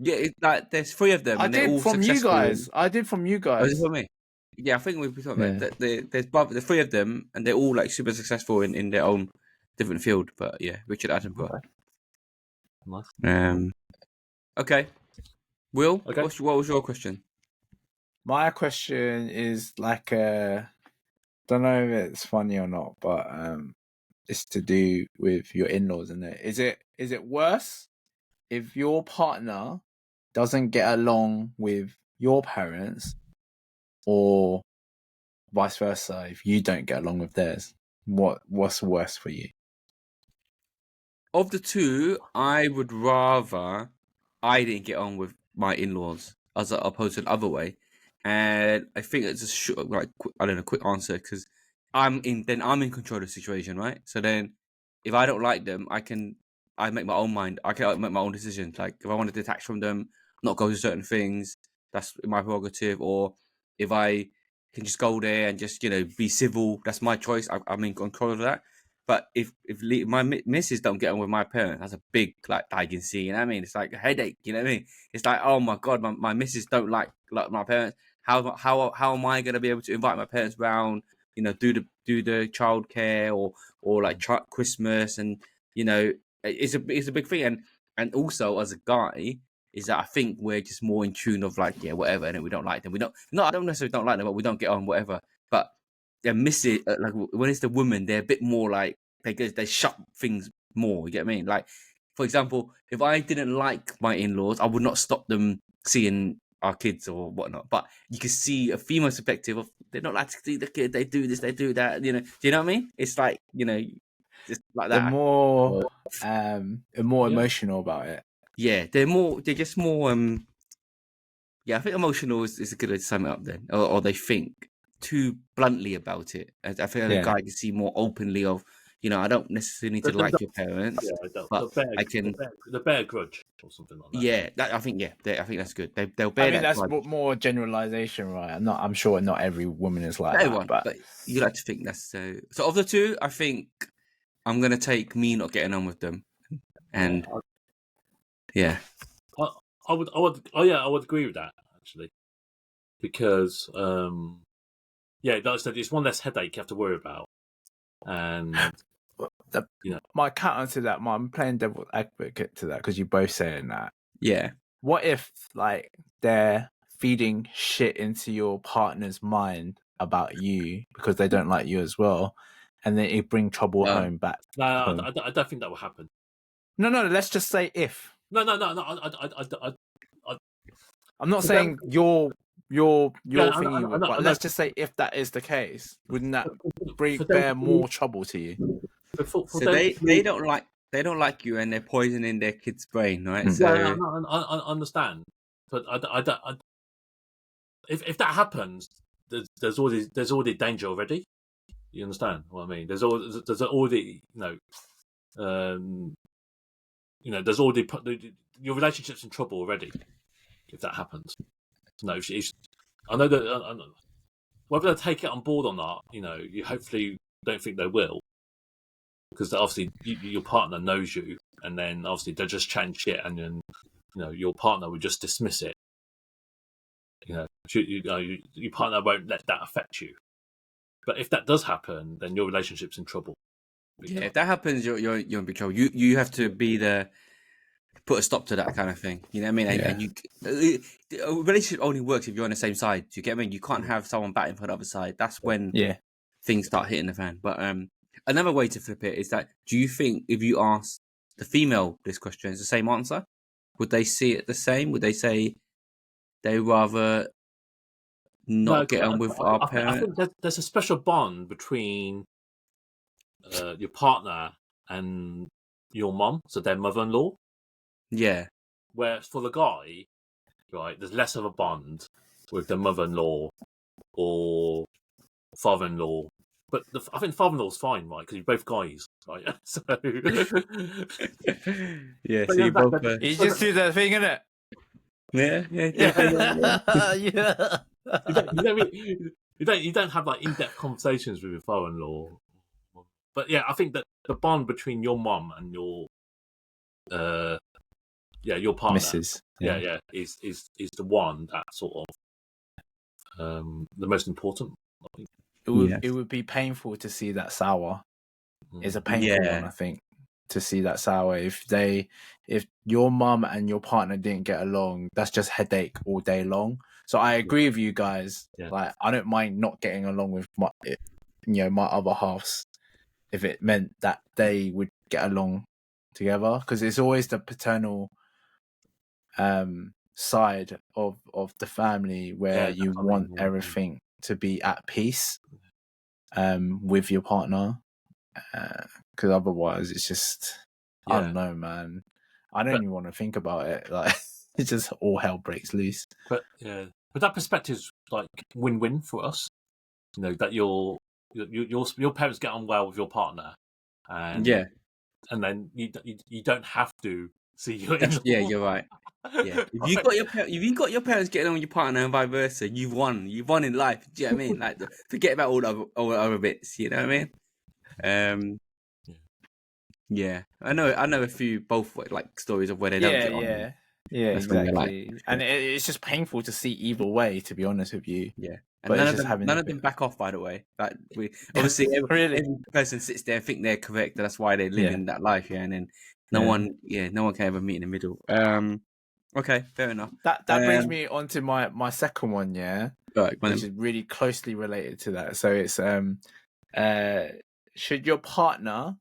Yeah, like there's 3 of them, I and they're did all from successful. you guys. I did from you Oh, is guys. it for me? Yeah, I think we've been talking about Yeah. there's 3 of them, and they're all like super successful in their own different field. But yeah, Richard Attenborough. Nice. Okay. Will, Okay. what was your question? My question is like don't know if it's funny or not, but it's to do with your in-laws, isn't it? Is it worse if your partner doesn't get along with your parents, or vice versa if you don't get along with theirs? What's worse for you? Of the 2, I would rather I didn't get on with my in-laws as opposed to the other way, and I think it's a quick answer because I'm in control of the situation, right? So then, if I don't like them, I make my own mind. I can make my own decisions. Like if I want to detach from them, not go to certain things, that's my prerogative. Or if I can just go there and just be civil, that's my choice. I'm in control of that. But if my missus don't get on with my parents, that's a big I can see. You know what I mean? It's like a headache. You know what I mean? It's like, oh my god, my missus don't like my parents. How am I gonna be able to invite my parents round? Do the childcare or like Christmas, and it's a big thing. And also as a guy, is that I think we're just more in tune of like whatever, and we don't like them. I don't necessarily don't like them, but we don't get on whatever. But they miss it. Like when it's the woman, they're a bit more like they shut things more. You get what I mean? Like for example, if I didn't like my in-laws, I would not stop them seeing our kids or whatnot. But you can see a female perspective of they don't like to see the kid. They do this, they do that. Do you know what I mean? It's like just like They're that. more emotional about it. Yeah, they're just more. Yeah, I think emotional is a good way to sum it up then, or they think too bluntly about it. I think a guy can see more openly of, I don't necessarily need to like your parents, but I can. The bear grudge or something like that. Yeah, I think that's good. They'll bear. I mean, that that's more generalization, right? I'm sure not every woman is like everyone, that, but you like to think that's so. So of the 2, I think I'm gonna take me not getting on with them, and yeah. I would agree with that actually, because like I said, it's one less headache you have to worry about, and my counter to that, I'm playing devil's advocate to that because you're both saying that. Yeah. What if like they're feeding shit into your partner's mind about you because they don't like you as well, and then it bring trouble home back? No, I don't think that will happen. No. Let's just say if. No. I'm not saying your thingy, but let's just say if that is the case, wouldn't that bear more trouble to you? So they don't like you, and they're poisoning their kid's brain, right? So I understand, but if that happens, there's already danger already. You understand what I mean? There's already there's already your relationship's in trouble already if that happens. No, I know that whether they take it on board or not, you hopefully don't think they will, because obviously your partner knows you, and then obviously they'll just change shit, and then your partner would just dismiss it. Your partner won't let that affect you. But if that does happen, then your relationship's in trouble. Yeah, if that happens, you're in big trouble. You have to be put a stop to that kind of thing. You know what I mean? Yeah. And a relationship only works if you're on the same side. Do you get what I mean? You can't have someone batting for the other side. That's when things start hitting the fan. But another way to flip it is that, do you think if you ask the female this question, it's the same answer? Would they see it the same? Would they say they rather not get on with our parents? I think there's a special bond between your partner and your mum, so their mother-in-law. Yeah. Whereas for the guy, right, there's less of a bond with the mother-in-law or father-in-law but I think father-in-law's fine, right? Because you're both guys, right? So, Yeah, but so you both. You just do that thing, innit? Yeah. Yeah. You don't have like in-depth conversations with your father-in-law. But yeah, I think that the bond between your mum and your your partner, Mrs. is the one that sort of the most important. I think. It would be painful to see that sour. It's a painful Yeah. one, I think, to see that sour. If your mum and your partner didn't get along, that's just headache all day long. So I agree with you guys. Yeah. Like, I don't mind not getting along with my other halves if it meant that they would get along together, because it's always the paternal side of the family where you want everything to be at peace with your partner, because otherwise it's just I don't know, man. I don't even want to think about it. Like, it's just all hell breaks loose. But that perspective's like win-win for us. You know that your parents get on well with your partner, and then you don't have to see your in-law. Yeah, you're right. Yeah, if you got your parents getting on with your partner and vice versa, you've won. You've won in life. Do you know what I mean? Like, forget about all the other bits. You know what I mean? Yeah, I know a few both like stories of where they don't get on. Yeah, exactly. And it's just painful to see either way, to be honest with you. Yeah, and but none of them back off. By the way, like obviously every person sits there and think they're correct. That's why they live in that life. Yeah, and then no one can ever meet in the middle. Okay, fair enough. That brings me on to my second one, which is really closely related to that. So it's should your partner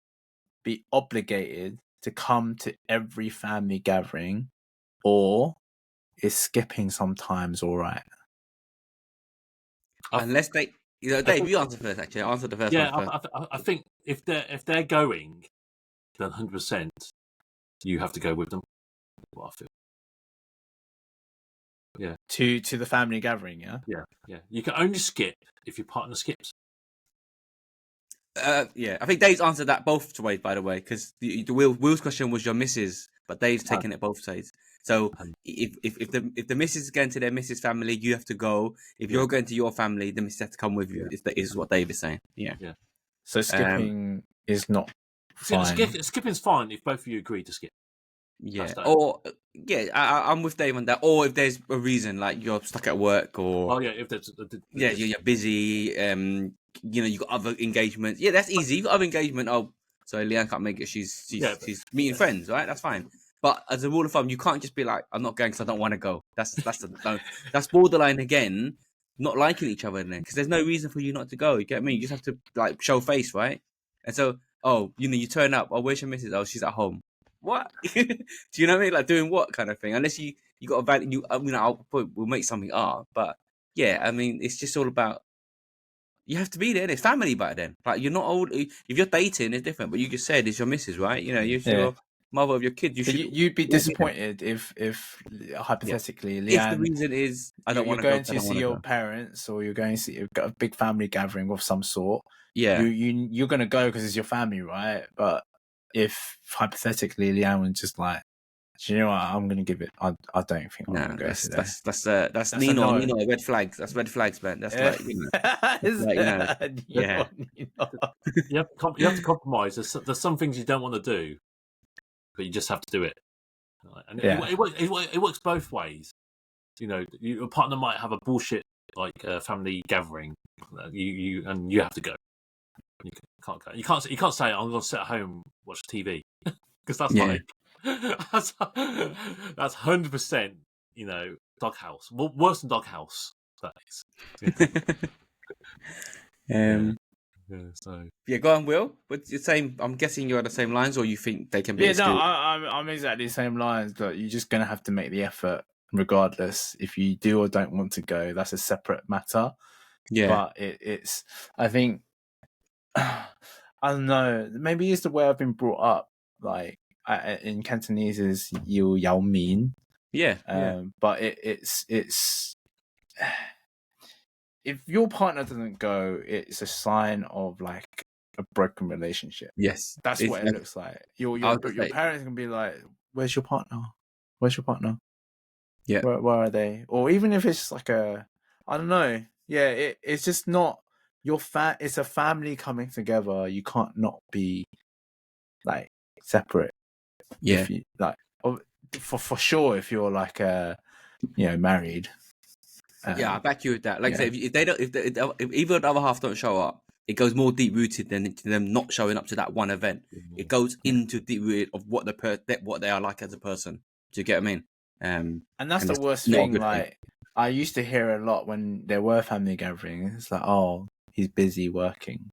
be obligated to come to every family gathering, or is skipping sometimes all right? Unless they, Dave, you answer first. Actually, answer the first one first. I think if they're going, then 100%, you have to go with them. What I feel. Yeah. To the family gathering, yeah. You can only skip if your partner skips. I think Dave's answered that both ways, by the way, because the Will's question was your missus, but Dave's taken it both sides. So if the missus is going to their missus family, you have to go. If you're going to your family, the missus has to come with you. Is what Dave is saying. Yeah. So skipping is not fine. Skipping's fine if both of you agree to skip. Yeah. Or I'm with Dave on that. Or if there's a reason, like you're stuck at work, or if there's you're busy. You got other engagements. Yeah, that's easy. You got other engagement. Oh, so Leanne can't make it. She's meeting friends, right? That's fine. But as a rule of thumb, you can't just be like, I'm not going because I don't want to go. That's borderline again, not liking each other then, because there's no reason for you not to go. You get me? You just have to like show face, right? And so, you turn up. Oh, where's your missus? Oh, she's at home. What? Do you know what I mean? Like doing what kind of thing? Unless you got a value. We'll make something up. But yeah, I mean, it's just all about. You have to be there. It's family by then. Like, you're not old. If you're dating, it's different. But you just said it's your missus, right? You're your mother of your kids. You'd be disappointed if hypothetically, Leanne, if the reason is I don't want to go. You're going to see your parents, or you're going to see you've got a big family gathering of some sort. Yeah, you're going to go because it's your family, right? But if hypothetically Leanne was just like, do you know what? I'm going to give it. I don't think I'm going to go today. That's Nino. Nino, red flags. That's red flags, man. That's like, yeah. You have to compromise. There's some things you don't want to do, but you just have to do it. And it works both ways. Your partner might have a bullshit family gathering. You have to go. You can't go. You can't say I'm going to sit at home watch TV because that's that's 100%. Doghouse. Well, worse than doghouse. That is. Go on, Will. But you're saying, I'm guessing you're on the same lines, or you think they can be? I'm exactly the same lines. But you're just going to have to make the effort, regardless. If you do or don't want to go, that's a separate matter. Yeah. But it's. I think. I don't know. Maybe it's the way I've been brought up. Like in Cantonese is "you yao min." Yeah. But it's if your partner doesn't go, it's a sign of like a broken relationship. Yes, That's what it looks like. Your parents can be like, "Where's your partner? Where's your partner? Yeah. Where are they?" Or even if it's like I don't know. Yeah, it's just not your It's a family coming together. You can't not be like separate. Yeah. If you like, for sure, if you're like married. Yeah, I back you with that. Like I say, if they don't, if either the other half don't show up, it goes more deep rooted than them not showing up to that one event. It goes into deep rooted of what what they are like as a person. Do you get what I mean? And that's the worst thing. Like I used to hear a lot when there were family gatherings. It's like, oh, he's busy working.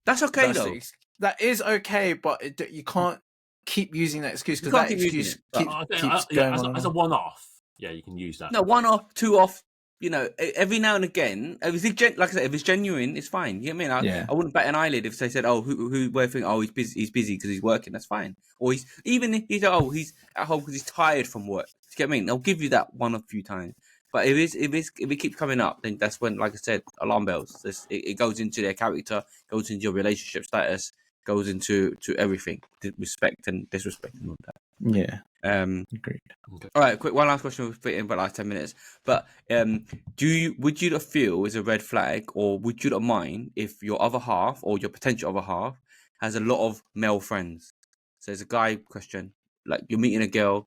That's okay though. That is okay, but you can't keep using that excuse because that excuse keeps going on. As a one-off. Yeah, you can use that. No, 1 off, 2 off. You know, every now and again. Like I said, if it's genuine, it's fine. You know what I mean? I wouldn't bat an eyelid if they said, "Oh, we're thinking, oh, he's busy because he's working." That's fine. Or he's at home because he's tired from work. Do you get what I mean? I'll give you that one or few times. But if it keeps coming up, then that's when, like I said, alarm bells. It goes into their character, goes into your relationship status, goes into everything, respect and disrespect and all that. Yeah. Agreed. Okay. All right, quick one last question. We'll fit in about like 10 minutes. But would you not feel is a red flag, or would you not mind if your other half or your potential other half has a lot of male friends? So there's a guy question, like you're meeting a girl,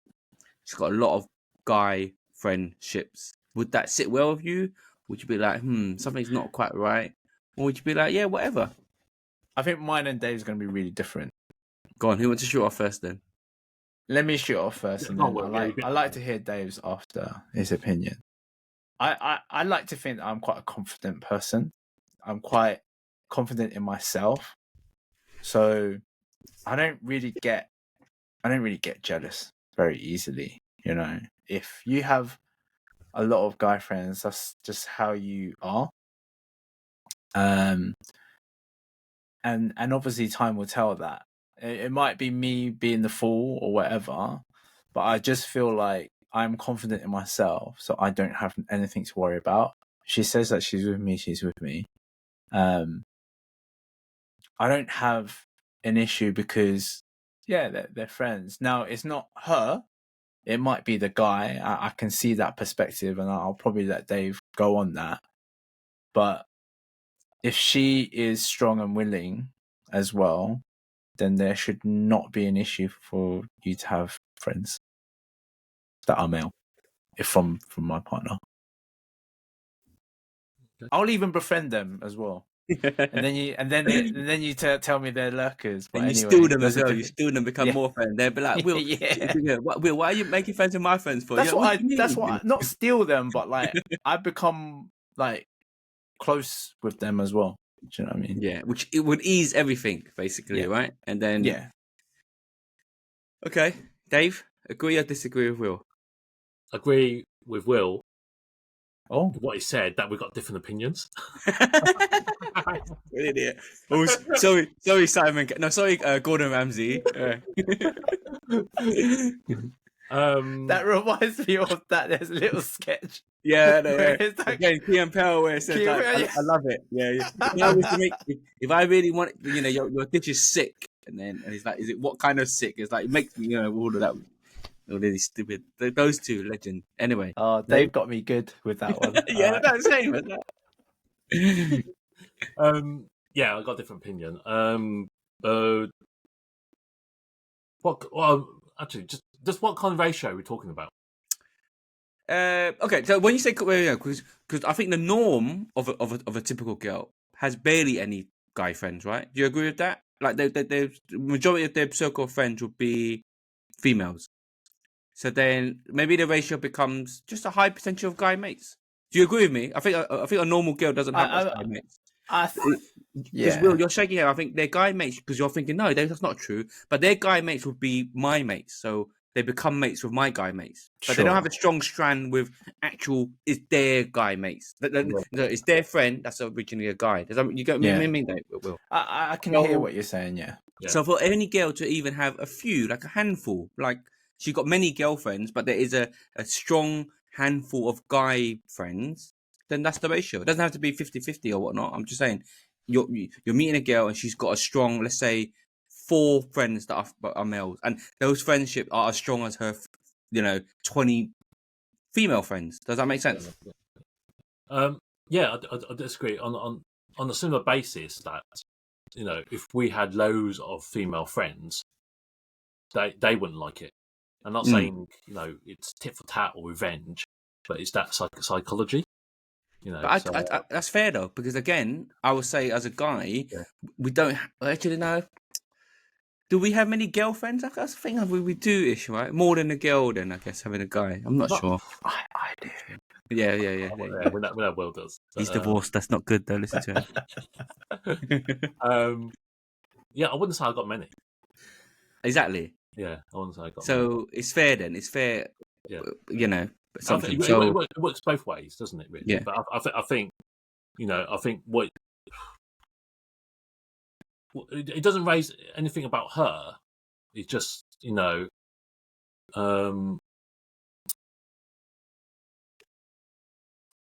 she's got a lot of guy friendships. Would that sit well with you? Would you be like, something's not quite right? Or would you be like, yeah, whatever? I think mine and Dave's going to be really different. Go on, who wants to shoot off first then? Let me shoot off first, and then I like to hear Dave's after his opinion. I like to think that I'm quite a confident person. I'm quite confident in myself, so I don't really get jealous very easily. You know, if you have a lot of guy friends, that's just how you are. And obviously time will tell that. It might be me being the fool or whatever, but I just feel like I'm confident in myself, so I don't have anything to worry about. She says that she's with me, she's with me. I don't have an issue because, they're friends. Now, it's not her. It might be the guy. I can see that perspective, and I'll probably let Dave go on that. But if she is strong and willing as well, then there should not be an issue for you to have friends that are male, if from my partner. I'll even befriend them as well. and then you tell me they're lurkers. But and you anyway, steal them as well. You steal them, become more friends. They'll be like, Will, Will, why are you making friends with my friends for? That's why not steal them, but like I become like close with them as well. Do you know what I mean? Yeah, which it would ease everything basically, right? And then okay, Dave, agree or disagree with Will? Agree with Will. Oh, what he said, that we've got different opinions. Idiot. Oh, sorry, Simon. No, sorry, Gordon Ramsay. That reminds me of that. There's a little sketch. Yeah, again, Key and Peele, where it says, I love it. Yeah. If I really want, your dish is sick, and he's like, is it what kind of sick? It's like, it makes me, all of that. All really stupid. Those two, legend. Anyway. Oh, Dave got me good with that one. Yeah, that's same. Yeah, I got a different opinion. Actually, just what kind of ratio are we talking about? Okay, so when you say, because I think the norm of a typical girl has barely any guy friends, right? Do you agree with that? Like, the majority of their circle of friends would be females. So then maybe the ratio becomes just a high potential of guy mates. Do you agree with me? I think a normal girl doesn't have much guy mates. Because Will, you're shaking your head. I think they're guy mates because you're thinking, no, that's not true. But their guy mates would be my mates. So they become mates with my guy mates. But they don't have a strong strand with it's their guy mates. It's their friend that's originally a guy. You get what I mean, Will? I can hear what you're saying, yeah. So for any girl to even have a few, like a handful, like she got many girlfriends, but there is a strong handful of guy friends, then that's the ratio. It doesn't have to be 50-50 or whatnot. I'm just saying, you're meeting a girl and she's got a strong, let's say, 4 friends that are males, and those friendships are as strong as her, 20 female friends. Does that make sense? Yeah, I disagree on a similar basis that if we had loads of female friends, they wouldn't like it. I'm not saying it's tit for tat or revenge, but it's that psychology. But that's fair though, because again, I would say as a guy, we don't actually know. Do we have many girlfriends? I think we do ish, right? More than a girl, then I guess having a guy. I'm not sure. I do. Yeah. We know Will does. He's divorced. That's not good though. Listen to him. Yeah, I wouldn't say I got many. Exactly. Yeah, I wouldn't say I got. So many. it's fair then. It's fair. Yeah. Something. It works both ways, doesn't it? Really. Yeah. But I think what it doesn't raise anything about her. It's just You're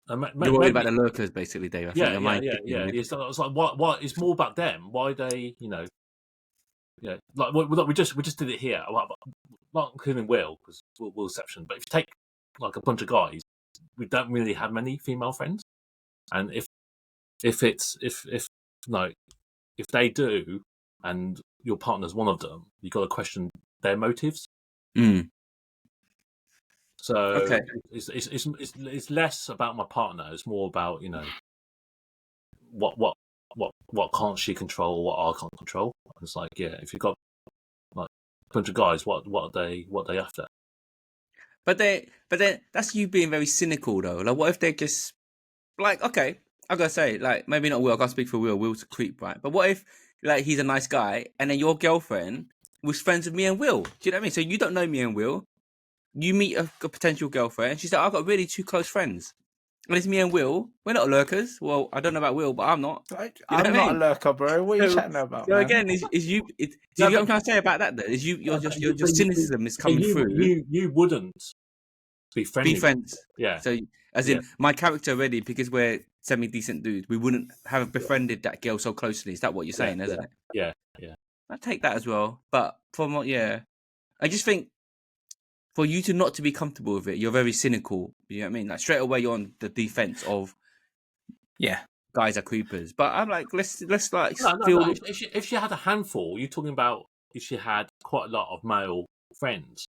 worried about the lurkers, basically, Dave. I think yeah. It's like what? It's more about them. Why they, like we just did it here. Not including Will, because Will's exception. But if you take like a bunch of guys, we don't really have many female friends, and if they do, and your partner's one of them, you got to question their motives. So okay. It's less about my partner. It's more about what can't she control, what I can't control. It's like, if you've got like a bunch of guys, what are they after? But then that's you being very cynical though. Like, what if they're just like, okay, I gotta say, like, maybe not Will. I can't speak for Will. Will's a creep, right? But what if like he's a nice guy, and then your girlfriend was friends with me and Will? Do you know what I mean? So you don't know me and Will. You meet a potential girlfriend, and she's like, I've got really 2 close friends. And it's me and Will. We're not lurkers. Well, I don't know about Will, but I'm not. I'm not a lurker, bro. What are you chatting about? So again, is you? Do you know what I'm trying to say about that? Though, is your cynicism is coming through. You wouldn't be friendly. Be friends. Yeah. So as in my character already, because we're semi-decent dudes, we wouldn't have befriended that girl so closely. Is that what you're saying, isn't it? Yeah. I take that as well, but I just think, for you to not to be comfortable with it, you're very cynical. You know what I mean? Like, straight away, you're on the defense of, guys are creepers. But I'm like, let's like feel. No. If she had a handful, you're talking about if she had quite a lot of male friends,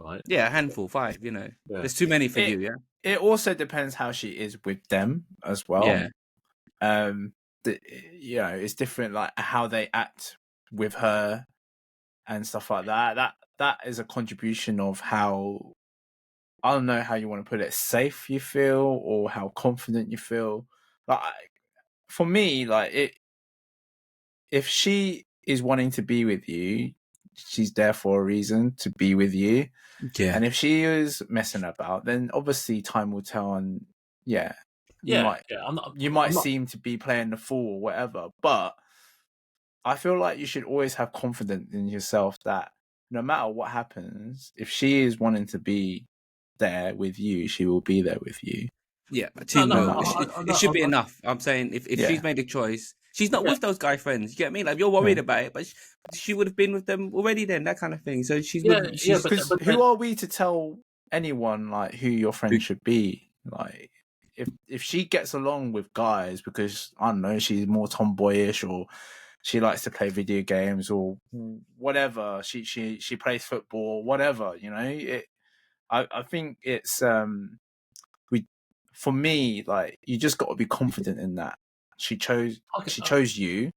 right? Yeah, a handful, 5. There's too many for you. Yeah. It also depends how she is with them as well. Yeah. It's different, like how they act with her and stuff like that. That is a contribution of how, I don't know how you want to put it, safe you feel or how confident you feel. Like, for me, like, if she is wanting to be with you, she's there for a reason to be with you. Yeah. And if she is messing about, then obviously time will tell, and you might seem to be playing the fool or whatever. But I feel like you should always have confidence in yourself that no matter what happens, if she is wanting to be there with you, she will be there with you. Yeah, it should be enough. I'm saying if she's made a choice, she's not with those guy friends. You get me? Like, you're worried about it, but she would have been with them already then, that kind of thing. So she's but who are we to tell anyone like who your friend should be? Like, if she gets along with guys because, I don't know, she's more tomboyish or she likes to play video games or whatever, she plays football, whatever, I think it's for me, like, you just got to be confident in that she chose you,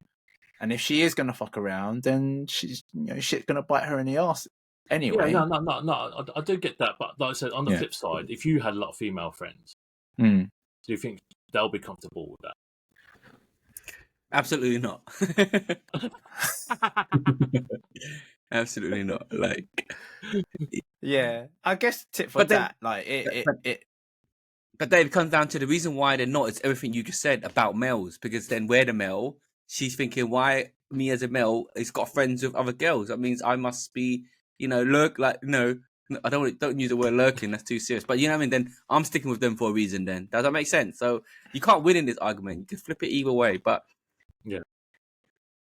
and if she is gonna fuck around, then she's shit's gonna bite her in the ass anyway. Yeah, no. I do get that, but like I said, on the flip side, if you had a lot of female friends, do you think they'll be comfortable with that? Absolutely not. Absolutely not. Like, I guess tit for tat. Like it. But then it comes down to the reason why they're not. It's everything you just said about males. Because then we're the male. She's thinking, why me as a male has got friends with other girls? That means I must be, I don't use the word lurking. That's too serious. But you know what I mean. Then I'm sticking with them for a reason. Then does that make sense? So you can't win in this argument. You can flip it either way. But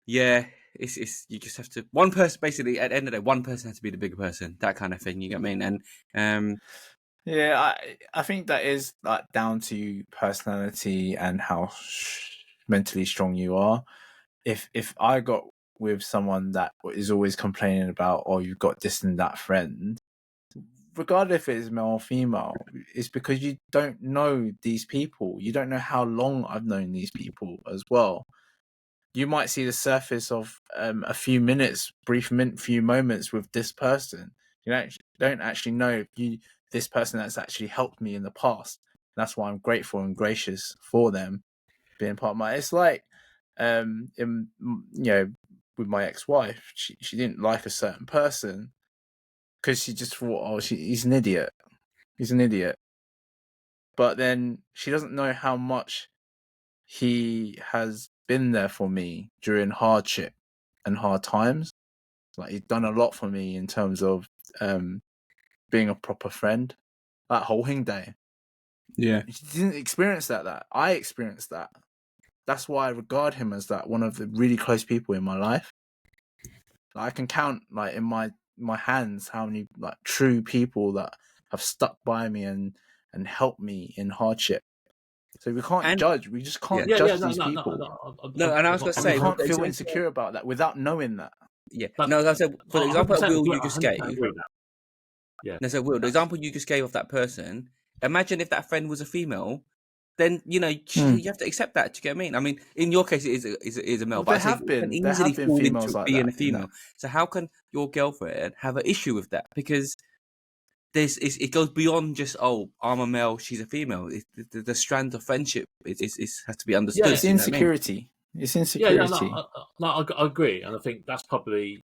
yeah, it's you just have to one person basically at the end of the day. One person has to be the bigger person. That kind of thing. You get what I mean? And yeah, I think that is like down to personality and how mentally strong you are. If I got with someone that is always complaining about, oh, you've got this and that friend, regardless if it's male or female, it's because you don't know these people. You don't know how long I've known these people as well. You might see the surface of a few minutes, few moments with this person. You don't actually know if this person that's actually helped me in the past. That's why I'm grateful and gracious for them being part of my. It's like, with my ex-wife, she didn't like a certain person because she just thought, oh, he's an idiot. He's an idiot. But then she doesn't know how much he has been there for me during hardship and hard times. Like, he's done a lot for me in terms of being a proper friend. That holding day. yeah, She didn't experience that. I experienced that. That's why I regard him as that one of the really close people in my life. Like, I can count like in my hands how many like true people that have stuck by me and helped me in hardship. So we can't judge. We just can't judge these people. No, and I was going to say, you can't feel insecure about that without knowing that. Yeah. No, as I said, for the example that Will you just gave. Yeah. No, so Will, the example you just gave of that person, imagine if that friend was a female, then, you have to accept that. Do you get what I mean? I mean, in your case, it is a male. Well, but there have been females like being that, a female. So how can your girlfriend have an issue with that? Because it goes beyond just, oh, I'm a male, she's a female. The strand of friendship has to be understood. Yeah, it's insecurity. It's insecurity. I agree, and I think that's probably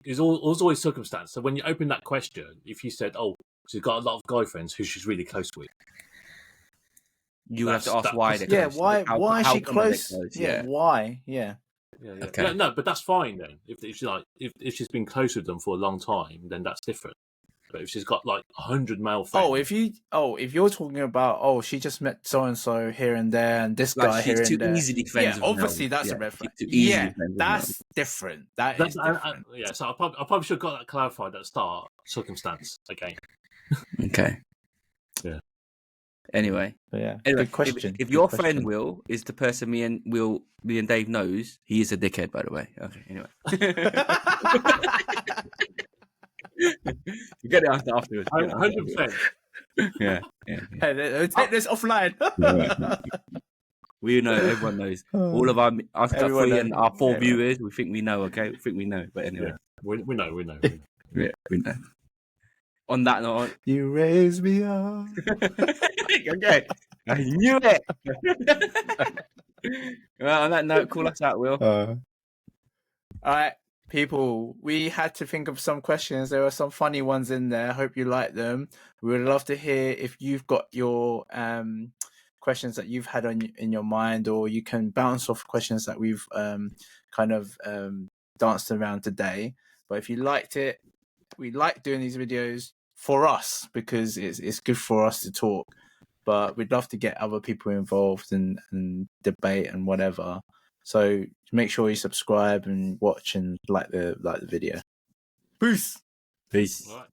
is always circumstance. So when you open that question, if you said, "Oh, she's got a lot of guy friends who she's really close with," you would have to ask why. Why is she close? Why? Yeah. Okay. No, but that's fine then. If she's been close with them for a long time, then that's different. But if she's got like 100 male friends, if you're talking about, she just met so and so here and there, and this guy here and there, easily friends. Yeah, obviously that's a red flag. Yeah, that's different. That is different. So I probably should have got that clarified at the start. Circumstance again. Okay. Yeah. Anyway, good question. If your friend Will is the person me and Dave knows, he is a dickhead, by the way. Okay. Anyway. You get it afterwards. 100%. Yeah. Hey, take this offline. We know, everyone knows. All of our three and our four viewers, we think we know, okay? We think we know, but anyway. Yeah. We know. Yeah, we know. On that note... You raise me up. Okay. I knew it. Well, on that note, call us out, Will. All right. People, we had to think of some questions. There are some funny ones in there. I hope you like them. We would love to hear if you've got your questions that you've had in your mind, or you can bounce off questions that we've danced around today. But if you liked it, we like doing these videos for us because it's good for us to talk. But we'd love to get other people involved and debate and whatever. So make sure you subscribe and watch and like the video. Peace. Peace. All right.